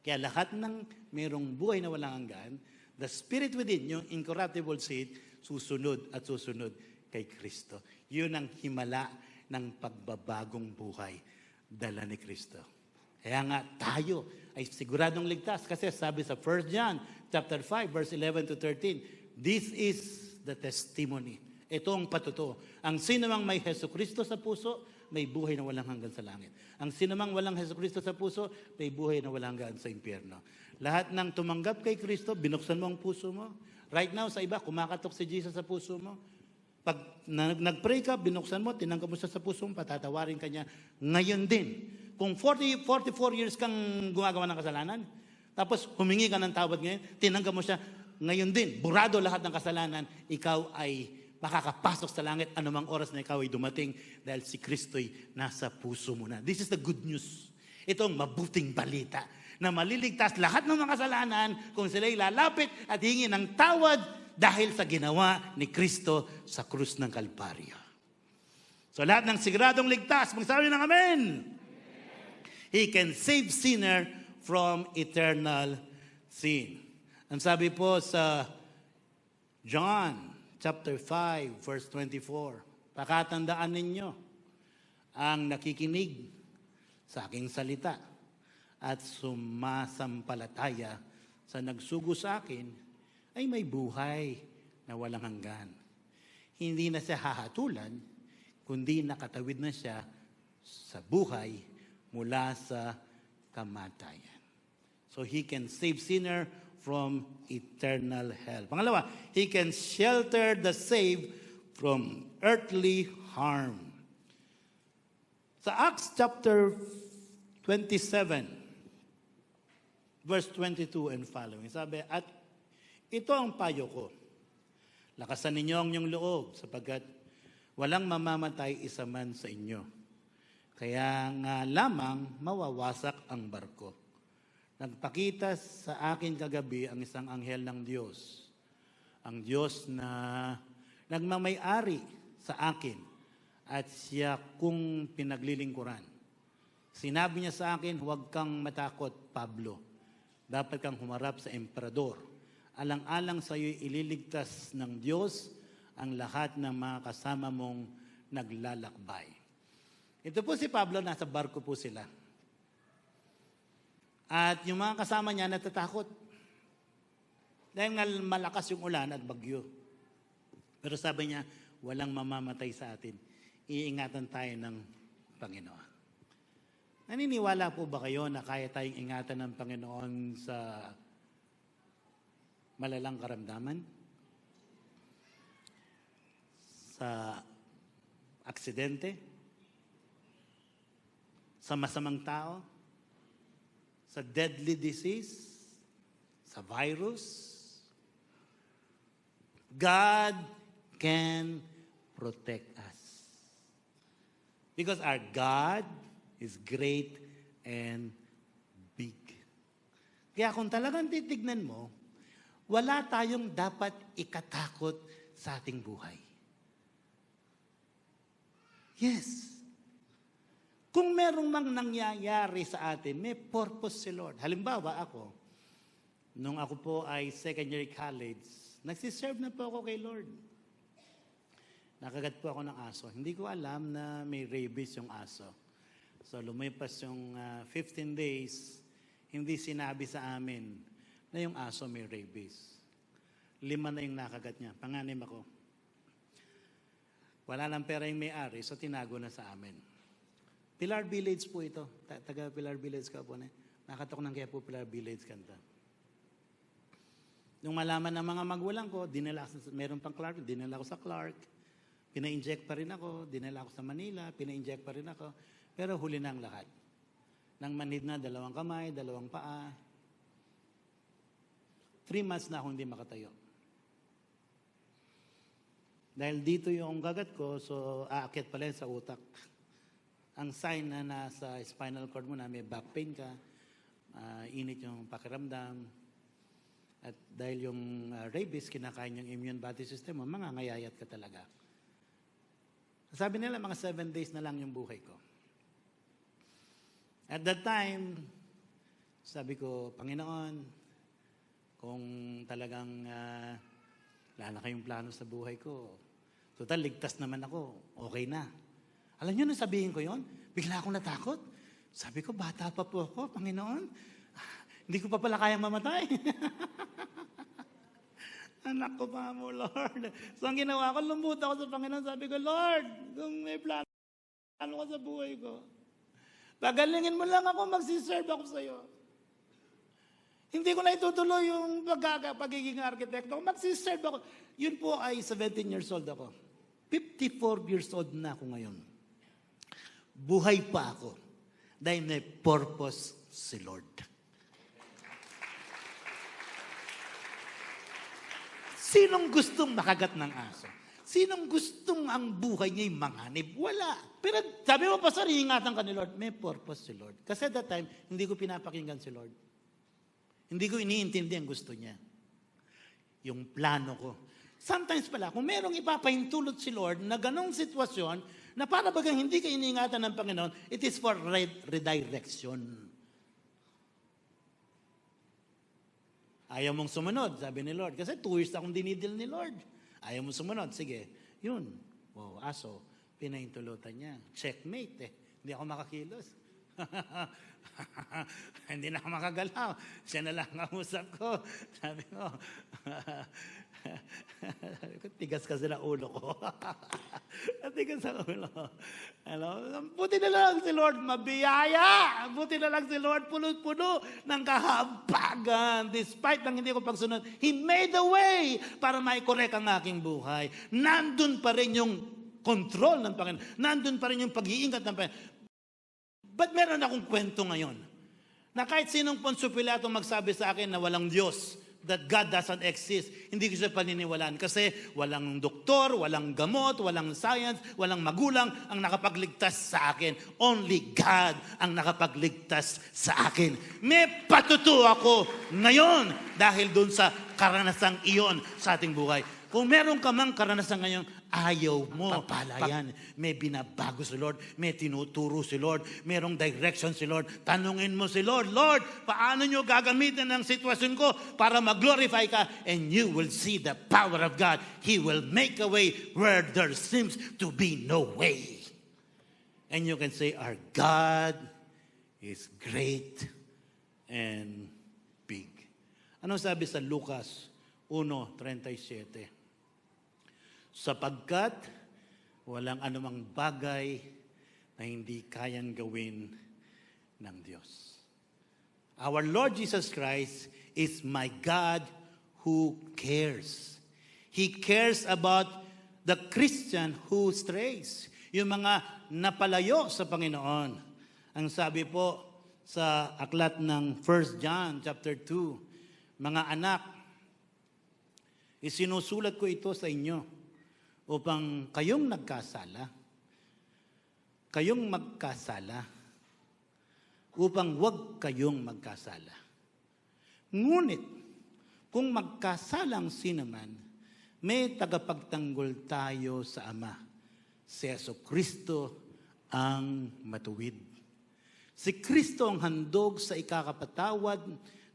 Speaker 2: Kaya lahat ng mayroong buhay na walang hanggan, the Spirit within, yung incorruptible seed, susunod at susunod kay Kristo. Yun ang himala ng pagbabagong buhay, dala ni Kristo. Kaya nga tayo ay siguradong ligtas kasi sabi sa 1 John chapter 5 verse 11 to 13, this is the testimony Ito ang patuto. Ang sinumang may Hesus Kristo sa puso, may buhay na walang hanggan sa langit. Ang sinumang walang Hesus Kristo sa puso, may buhay na walang hanggan sa impyerno. Lahat ng tumanggap kay Kristo, binuksan mo ang puso mo. Right now, sa iba, kumakatok si Jesus sa puso mo. Pag nag-pray ka, binuksan mo, tinanggap mo siya sa puso mo, patatawarin ka niya. Ngayon din, kung 44 years kang gumagawa ng kasalanan, tapos humingi ka ng tawad ngayon, tinanggap mo siya, ngayon din, burado lahat ng kasalanan, ikaw ay makakapasok sa langit anumang oras na ikaw ay dumating dahil si Kristo'y nasa puso mo na. This is the good news. Ito ang mabuting balita na maliligtas lahat ng mga kasalanan kung sila'y lalapit at hingi ng tawad dahil sa ginawa ni Kristo sa krus ng Kalbaryo. So lahat ng siguradong ligtas, magsabi ng amen. He can save sinner from eternal sin. Ang sabi po sa John chapter 5, verse 24, pakatandaan ninyo ang nakikinig sa aking salita at sumasampalataya sa nagsugo sa akin ay may buhay na walang hanggan. Hindi na siya hahatulan, kundi nakatawid na siya sa buhay mula sa kamatayan. So he can save sinner from eternal hell. Pangalawa, he can shelter the saved from earthly harm. Sa Acts chapter 27, verse 22 and following, sabi, at ito ang payo ko. Lakasan ninyo ang inyong loob sapagkat walang mamamatay isa man sa inyo. Kaya nga lamang mawawasak ang barko. Nagpakita sa akin kagabi ang isang anghel ng Diyos. Ang Diyos na nagmamay-ari sa akin at siya kung pinaglilingkuran. Sinabi niya sa akin, huwag kang matakot, Pablo. Dapat kang humarap sa emperador. Alang-alang sa iyo ililigtas ng Diyos ang lahat ng mga kasama mong naglalakbay. Ito po si Pablo, nasa barko po sila. At yung mga kasama niya natatakot. Dahil nga malakas yung ulan at bagyo. Pero sabi niya, walang mamamatay sa atin. Iingatan tayo ng Panginoon. Naniniwala po ba kayo na kaya tayong ingatan ng Panginoon sa malalang karamdaman? Sa aksidente? Sa masamang tao? Sa deadly disease? Sa virus? God can protect us. Because our God is great and big. Kaya kung talagang titignan mo, wala tayong dapat ikatakot sa ating buhay. Yes. Kung merong mang nangyayari sa atin, may purpose si Lord. Halimbawa ako, nung ako po ay second year college, nagsiserve na po ako kay Lord. Nakagat po ako ng aso. Hindi ko alam na may rabies yung aso. So lumipas yung 15 days, hindi sinabi sa amin na yung aso may rabies. 5 na yung nakagat niya. Panganib ako. Wala lang pera yung may-ari, so tinago na sa amin. Pilar Village po ito. Taga Pilar Village ka po na. Nakatok ng kaya po Pilar Village kanta. Nung malaman ng mga magulang ko, meron pang Clark, dinala ko sa Clark. Pina-inject pa rin ako, dinala ko sa Manila, pina-inject pa rin ako. Pero huli na ang lahat. Nang manhid na 2 kamay, 2 paa. 3 months na akong hindi makatayo. Dahil dito yung gagat ko, so aakyat pala sa utak. Ang sign na nasa spinal cord mo na may back pain ka, init yung pakiramdam, at dahil yung rabies, kinakain yung immune body system mo, mangangayayat ka talaga. Sabi nila, mga 7 days na lang yung buhay ko. At that time, sabi ko, Panginoon, kung talagang wala na kayong plano sa buhay ko, total, ligtas naman ako, okay na. Alam niyo, nung sabihin ko yon, bigla akong natakot. Sabi ko, bata pa po ako, Panginoon. Hindi ko pa pala kayang mamatay. Anak ko pa mo, Lord. So ang ginawa ko, lumut ako sa Panginoon. Sabi ko, Lord, kung may plano ka sa buhay ko, pagalingin mo lang ako, magsiserve ako sa iyo. Hindi ko na itutuloy yung pagiging arkitekto. Magsiserve ako. Yun po ay 17 years old ako. 54 years old na ako ngayon. Buhay pa ako. Dahil may purpose si Lord. Sinong gustong makagat ng aso? Sinong gustong ang buhay niya'y manganib? Wala. Pero sabi mo, Pastor, iingatan ka ni Lord. May purpose si Lord. Kasi at that time, hindi ko pinapakinggan si Lord. Hindi ko iniintindi ang gusto niya. Yung plano ko. Sometimes pala, kung merong ipapahintulot si Lord na ganong sitwasyon, na para bagang hindi ka iniingatan ng Panginoon, it is for redirection. Ayaw mong sumunod, sabi ni Lord. Kasi 2 years akong dinidil ni Lord. Ayaw mong sumunod, sige. Yun. Wow, aso. Pinahintulutan niya. Checkmate eh. Hindi ako makakilos. Hindi na ako makagalaw. Siya na lang ang usap ko. Sabi ko, tigas kasi na ulo ko. Tigas ang ulo. Buti na lang si Lord mabiyaya. Buti na lang si Lord puno-puno ng kahabagan. Despite ng hindi ko pagsunod, He made a way para maikorek ang aking buhay. Nandun pa rin yung control ng Panginoon. Nandun pa rin yung pag-iingat ng Panginoon. But meron akong kwento ngayon na kahit sinong Poncio Pilato magsabi sa akin na walang Diyos, that God doesn't exist, hindi ko siya paniniwalaan kasi walang doktor, walang gamot, walang science, walang magulang ang nakapagligtas sa akin. Only God ang nakapagligtas sa akin. May patutuo ako ngayon dahil dun sa karanasang iyon sa ating buhay. Kung meron ka mang karanasan ngayon, ayaw mo. Papalayan. May binabago si Lord. May tinuturo si Lord. Merong direction si Lord. Tanungin mo si Lord, Lord, paano nyo gagamitin ang sitwasyon ko para mag-glorify ka? And you will see the power of God. He will make a way where there seems to be no way. And you can say, our God is great and big. Ano sabi sa Lucas 1:37? Sapagkat walang anumang bagay na hindi kayang gawin ng Diyos. Our Lord Jesus Christ is my God who cares. He cares about the Christian who strays. Yung mga napalayo sa Panginoon. Ang sabi po sa aklat ng 1 John chapter 2, mga anak, isinusulat ko ito sa inyo upang kayong magkasala, upang wag kayong magkasala. Ngunit, kung magkasalang sinaman, may tagapagtanggol tayo sa Ama, si Jesucristo ang matuwid. Si Kristo ang handog sa ikakapatawad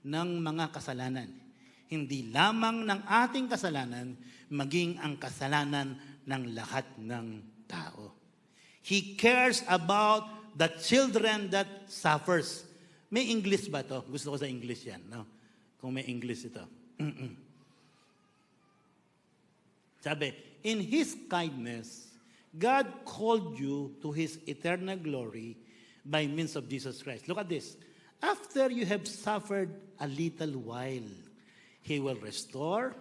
Speaker 2: ng mga kasalanan. Hindi lamang ng ating kasalanan, maging ang kasalanan ng lahat ng tao. He cares about the children that suffers. May English ba to? Gusto ko sa English yan. No? Kung may English ito. Sabi, in His kindness, God called you to His eternal glory by means of Jesus Christ. Look at this. After you have suffered a little while, He will restore,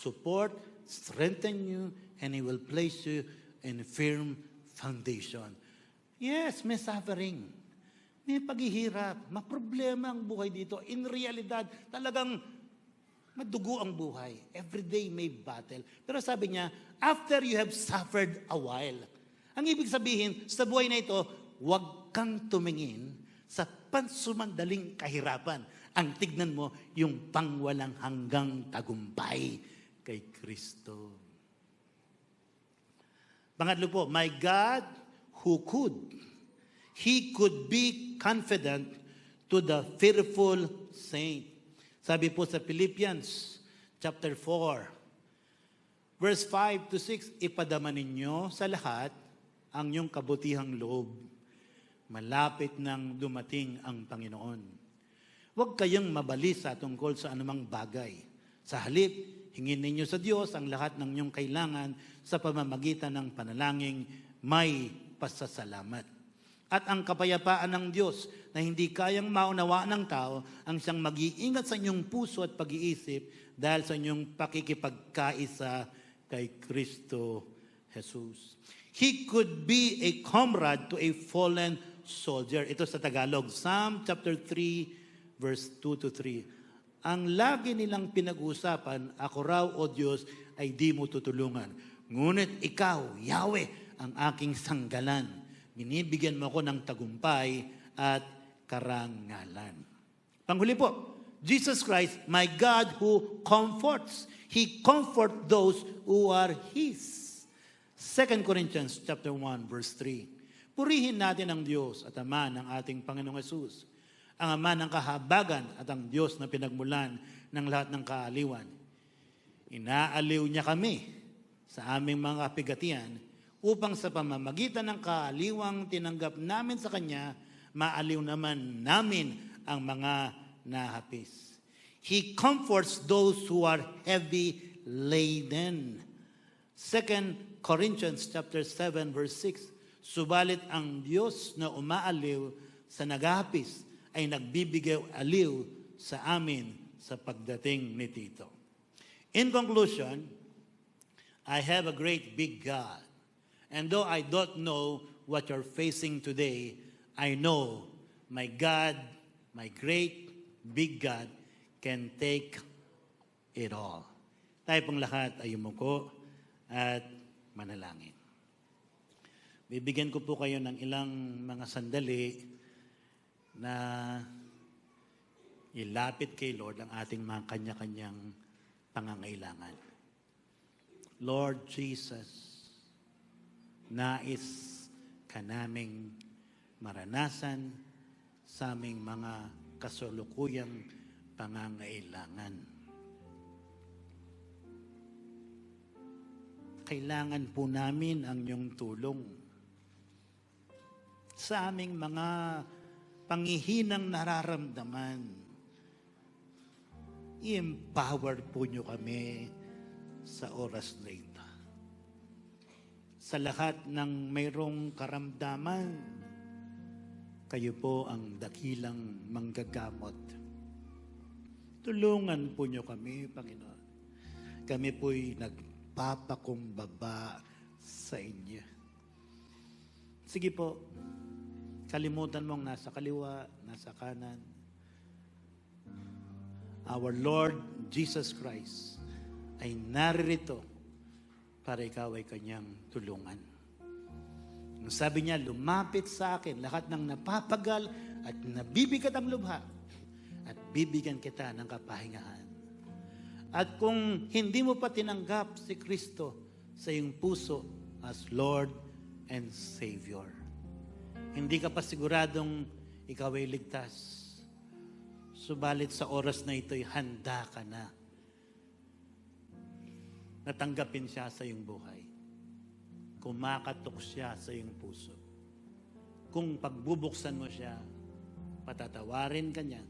Speaker 2: support, strengthen you, and He will place you in a firm foundation. Yes, may suffering. May paghihirap. Maproblema ang buhay dito. In realidad, talagang madugo ang buhay. Every day may battle. Pero sabi niya, after you have suffered a while. Ang ibig sabihin, sa buhay na ito, huwag kang tumingin sa pansumandaling kahirapan. Ang tignan mo, yung pangwalang hanggang tagumpay kay Kristo. Pangatlo po, my God who could. He could be confident to the fearful saint. Sabi po sa Philippians chapter 4, verse 5 to 6, ipadama ninyo sa lahat ang iyong kabutihang loob. Malapit nang dumating ang Panginoon. Huwag kayong mabalisa tungkol sa anumang bagay. Sa halip, Hingin ninyo sa Diyos ang lahat ng inyong kailangan sa pamamagitan ng panalangin may pasasalamat. At ang kapayapaan ng Diyos na hindi kayang maunawaan ng tao ang siyang mag-iingat sa inyong puso at pag-iisip dahil sa inyong pakikipagkaisa kay Kristo Jesus. He could be a comrade to a fallen soldier. Ito sa Tagalog, Psalm chapter 3, verse 2 to 3. Ang lagi nilang pinag-uusapan, ako raw o Diyos ay di mo tutulungan. Ngunit ikaw, Yahweh, ang aking sanggalan. Binibigyan mo ako ng tagumpay at karangalan. Panghuli po, Jesus Christ, my God who comforts. He comforts those who are His. 2 Corinthians chapter 1, verse 3. Purihin natin ang Diyos at Ama ng ating Panginoong Hesus, ang Ama ng kahabagan at ang Diyos na pinagmulan ng lahat ng kaaliwan. Inaaliw niya kami sa aming mga kapigatian upang sa pamamagitan ng kaaliwang tinanggap namin sa Kanya, maaliw naman namin ang mga nahapis. He comforts those who are heavy laden. 2 Corinthians chapter 7 verse 6. Subalit ang Diyos na umaaliw sa naghahapis ay nagbibigay aliw sa amin sa pagdating ni Tito. In conclusion, I have a great big God. And though I don't know what you're facing today, I know my God, my great big God, can take it all. Tayo pong lahat ay umuko at manalangin. Bibigyan ko po kayo ng ilang mga sandali na ilapit kay Lord ang ating mga kanya-kanyang pangangailangan. Lord Jesus, nais ka naming maranasan sa aming mga kasalukuyang pangangailangan. Kailangan po namin ang iyong tulong sa aming mga panghihinang nararamdaman. I-empower po niyo kami sa oras na ito. Sa lahat ng mayroong karamdaman, kayo po ang dakilang manggagamot. Tulungan po niyo kami, Panginoon. Kami po'y nagpapakumbaba sa inyo. Sige po, kalimutan mong nasa kaliwa, nasa kanan. Our Lord Jesus Christ ay naririto para ikaw ay kanyang tulungan. Ang sabi niya, lumapit sa akin lahat ng napapagal at nabibigat ang lubha at bibigyan kita ng kapahingahan. At kung hindi mo pa tinanggap si Kristo sa iyong puso as Lord and Savior, hindi ka pa siguradong ikaw ay ligtas. Subalit sa oras na ito'y handa ka na natanggapin siya sa iyong buhay. Kumakatok siya sa iyong puso. Kung pagbubuksan mo siya, patatawarin ka niya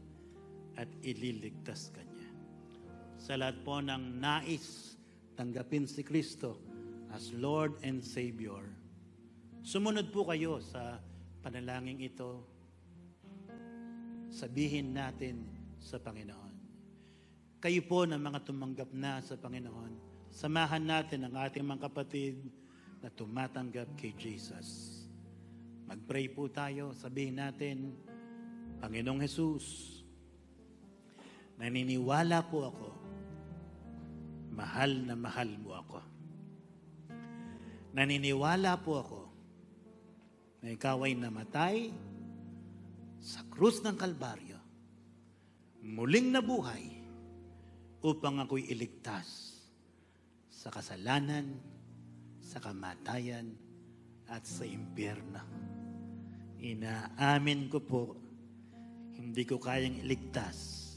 Speaker 2: at ililigtas ka niya. Sa lahat po ng nais tanggapin si Kristo as Lord and Savior, sumunod po kayo sa panalangin ito. Sabihin natin sa Panginoon. Kayo po na mga tumanggap na sa Panginoon, samahan natin ang ating mga kapatid na tumatanggap kay Jesus. Mag-pray po tayo, sabihin natin, Panginoong Jesus, naniniwala po ako, mahal na mahal mo ako. Naniniwala po ako na ikaw ay namatay sa krus ng Kalbaryo, muling nabuhay upang ako'y iligtas sa kasalanan, sa kamatayan, at sa impyerno. Inaamin ko po, hindi ko kayang iligtas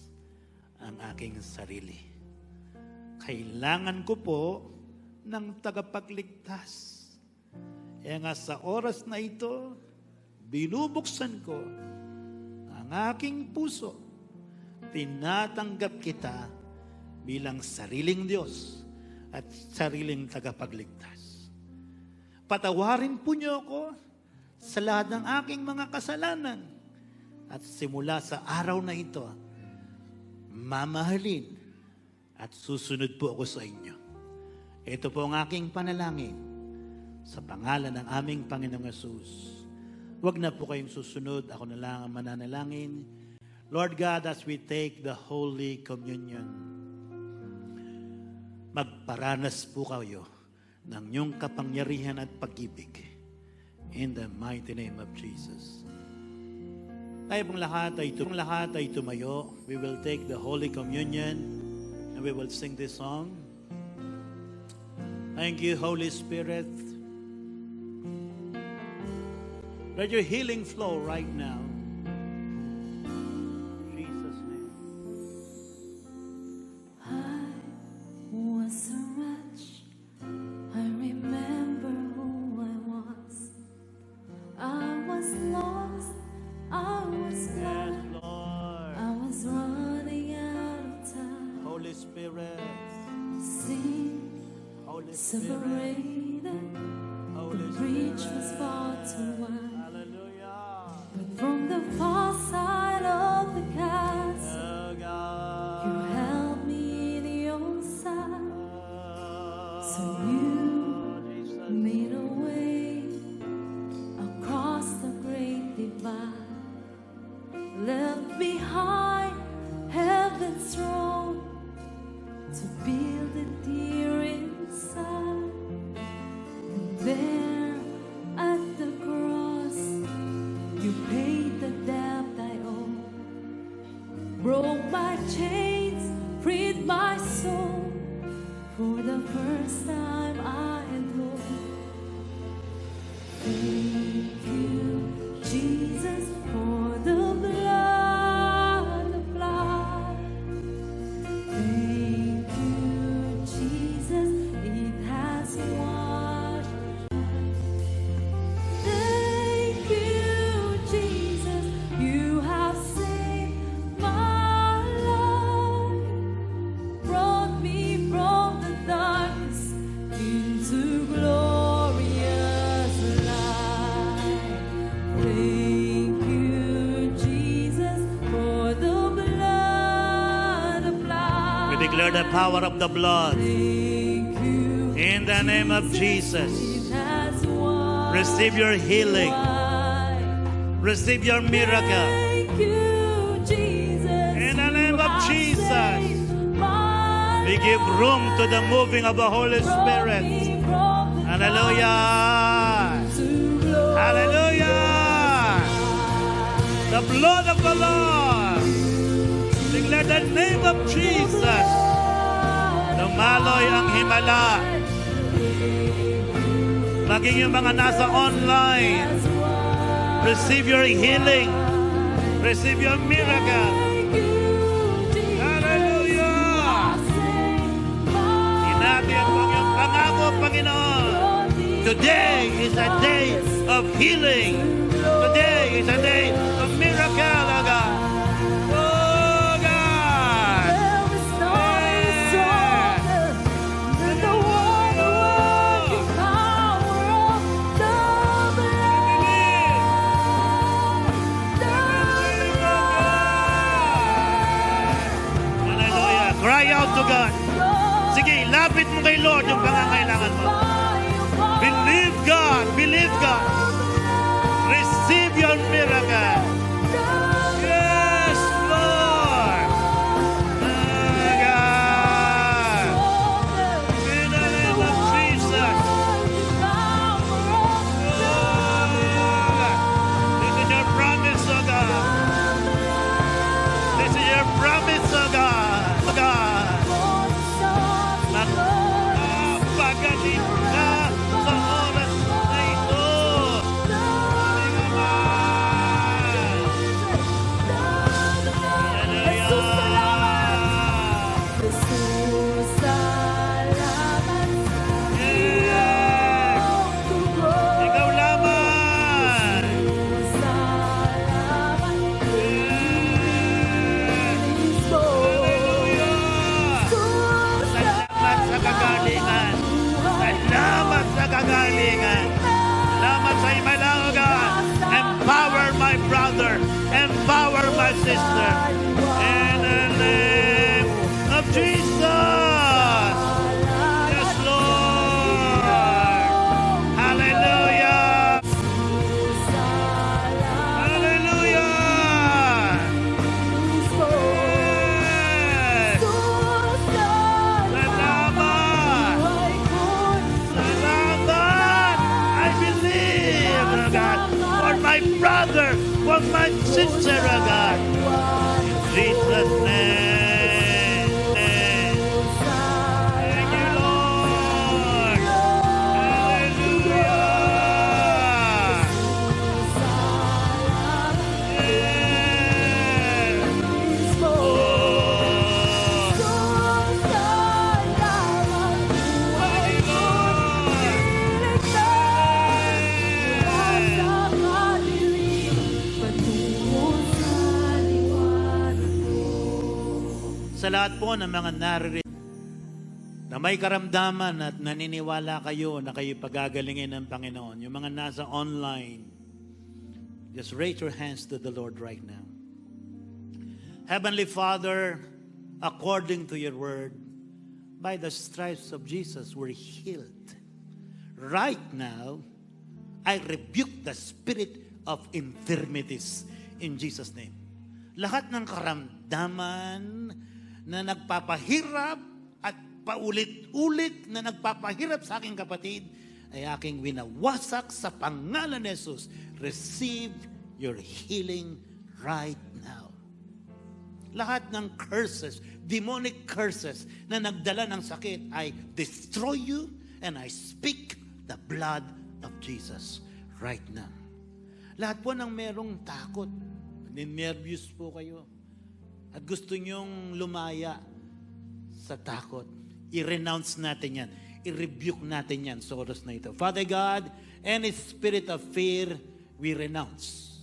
Speaker 2: ang aking sarili. Kailangan ko po ng tagapagligtas. Kaya nga sa oras na ito, binubuksan ko ang aking puso. Tinatanggap kita bilang sariling Diyos at sariling tagapagligtas. Patawarin po niyo ako sa lahat ng aking mga kasalanan. At simula sa araw na ito, mamahalin at susunod po ako sa inyo. Ito po ang aking panalangin sa pangalan ng aming Panginoong Hesus. Huwag na po kayong susunod, ako na lang ang mananalangin. Lord God, as we take the Holy Communion, magparanas po kayo ng iyong kapangyarihan at pag-ibig. In the mighty name of Jesus. Tayo pong lahat ay tumayo. We will take the Holy Communion and we will sing this song. Thank you, Holy Spirit. Let your healing flow right now. In Jesus' name.
Speaker 3: I was a wretch. I remember who I was. I was lost. I was
Speaker 2: Yes,
Speaker 3: blind.
Speaker 2: Lord.
Speaker 3: I was running out of time.
Speaker 2: Holy Spirit.
Speaker 3: Sin
Speaker 2: Holy Spirit.
Speaker 3: separated.
Speaker 2: Holy
Speaker 3: The breach
Speaker 2: Spirit.
Speaker 3: was far too wide.
Speaker 2: Hallelujah.
Speaker 3: But from the far side of the castle,
Speaker 2: Oh, God.
Speaker 3: you held me in your side. So you
Speaker 2: Jesus.
Speaker 3: made a way across the great divide. Left behind heaven's throne to build it here inside. And there at the cross, you paid the debt I owe. Broke my chains, freed my soul. For the first time I know. Thank you, Jesus, for the blood applied. Thank you, Jesus, it has washed. Thank you, Jesus, you have saved my life. Brought me from the darkness into glorious light. Thank you, Jesus, for the blood applied.
Speaker 2: We declare the power of the blood.
Speaker 3: Thank you,
Speaker 2: In the name of Jesus.
Speaker 3: it has washed
Speaker 2: Receive your healing.
Speaker 3: white.
Speaker 2: Receive your miracle.
Speaker 3: Thank you, Jesus.
Speaker 2: In the name
Speaker 3: you
Speaker 2: of
Speaker 3: have
Speaker 2: Jesus.
Speaker 3: saved my
Speaker 2: We give room to the moving of the Holy
Speaker 3: life.
Speaker 2: Spirit.
Speaker 3: Brought me from the
Speaker 2: Hallelujah.
Speaker 3: dark to glory.
Speaker 2: Hallelujah. The blood of the Lord. Declare the name of Jesus. Dumaloy ang himala. Maging yung mga nasa online. Receive your healing. Receive your miracle. Hallelujah. Inabi ang iyong pangako, Panginoon. Today is a day of healing. Today is a day of miracle, oh God. Oh God. Hallelujah. Cry out to God. Sige, lapit mo kay Lord yung pangangailangan mo. Believe God. Believe God. Receive your miracle. Yes, Lord. Oh, God. In the name of Jesus. This is your promise, oh God. This is your promise, oh God. Oh God. Napagaling ka sa oras na ito. Aling Ama. Empower my brother. Empower my sister. In the name of Jesus. Yes, Lord. Hallelujah. Hallelujah. Yes. Salamat. Salamat. I believe, oh God, for my brother, for my sister, oh God. In Jesus' name. Thank you, Lord. Hallelujah. Yes. Sa lahat po ng mga naririnig na may karamdaman at naniniwala kayo na kayo pagagalingin ng Panginoon, yung mga nasa online, just raise your hands to the Lord right now. Heavenly Father, according to your word, by the stripes of Jesus we're healed. Right now, I rebuke the spirit of infirmities in Jesus' name. Lahat ng karamdaman na nagpapahirap at paulit-ulit na nagpapahirap sa aking kapatid ay aking winawasak sa pangalan ni Jesus. Receive your healing right now. Lahat ng curses, demonic curses na nagdala ng sakit, I destroy you and I speak the blood of Jesus right now. Lahat po ng merong takot, nervous po kayo, at gusto nyong lumaya sa takot, i-renounce natin yan. I-rebuke natin yan sa oras na ito. Father God, any spirit of fear, we renounce.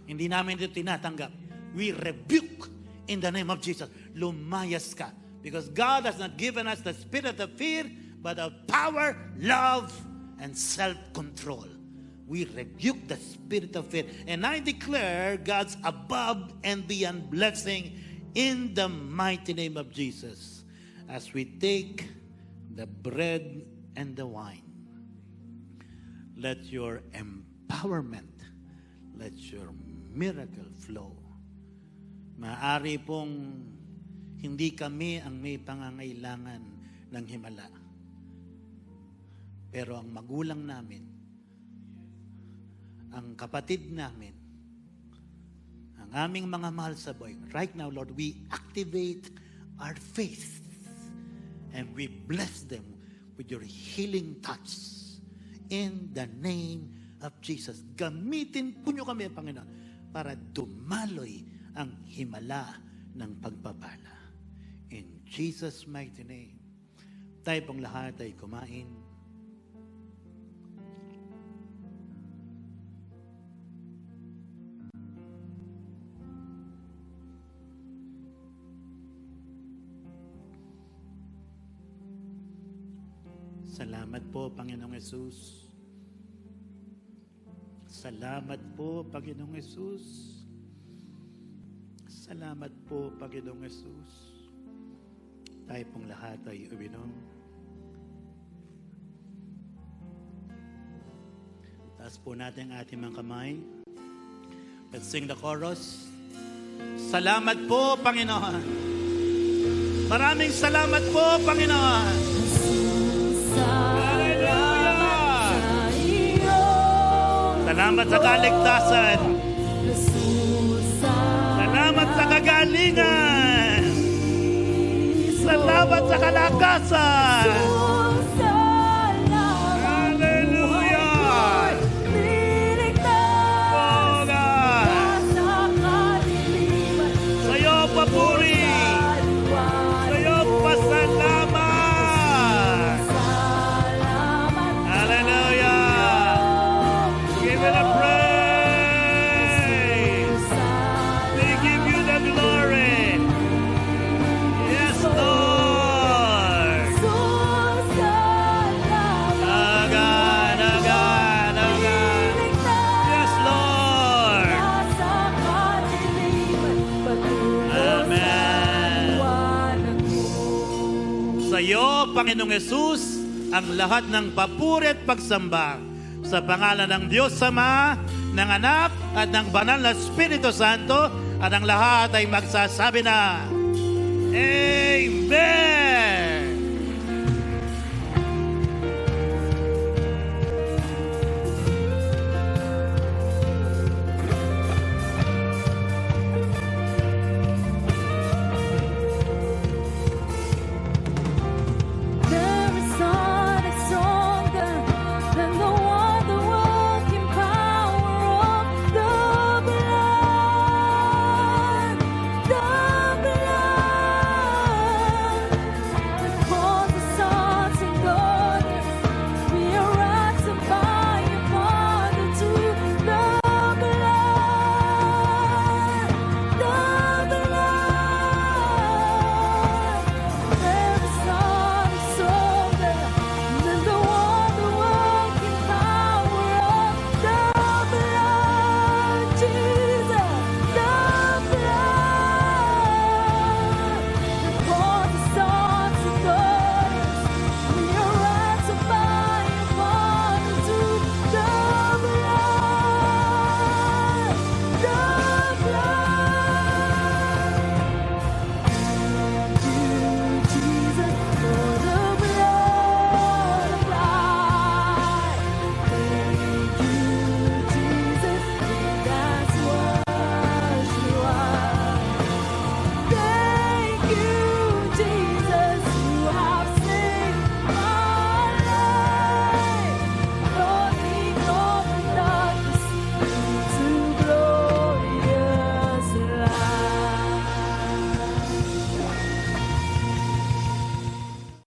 Speaker 2: Hindi namin ito tinatanggap. We rebuke in the name of Jesus. Lumayas ka. Because God has not given us the spirit of fear, but of power, love, and self-control. We rebuke the spirit of fear. And I declare God's above and beyond blessing in the mighty name of Jesus. As we take the bread and the wine, let your empowerment, let your miracle flow. Maaari pong hindi kami ang may pangangailangan ng himala. Pero ang magulang namin, ang kapatid namin, ang aming mga mahal sa buhay. Right now, Lord, we activate our faith and we bless them with your healing touch in the name of Jesus. Gamitin po nyo kami, Panginoon, para dumaloy ang himala ng pagpapala. In Jesus' mighty name, tayo pong lahat ay kumain. Salamat po, Panginoong Yesus. Salamat po, Panginoong Yesus. Salamat po, Panginoong Yesus. Tayo pong lahat ay uminom. Taas po natin ang ating mga kamay. Let's sing the chorus. Salamat po, Panginoon. Maraming salamat po, Panginoon. Salamat sa kaligtasan. Salamat sa kagalingan. Salamat sa kalakasan. Hallelujah. Oh God. Sa'yo papuri. Sa'yo pasalamat. Sa iyo, Panginoong Yesus, ang lahat ng papuri at pagsamba sa pangalan ng Diyos Ama, ng Anak at ng Banal na Espiritu Santo, at ang lahat ay magsasabi na Amen!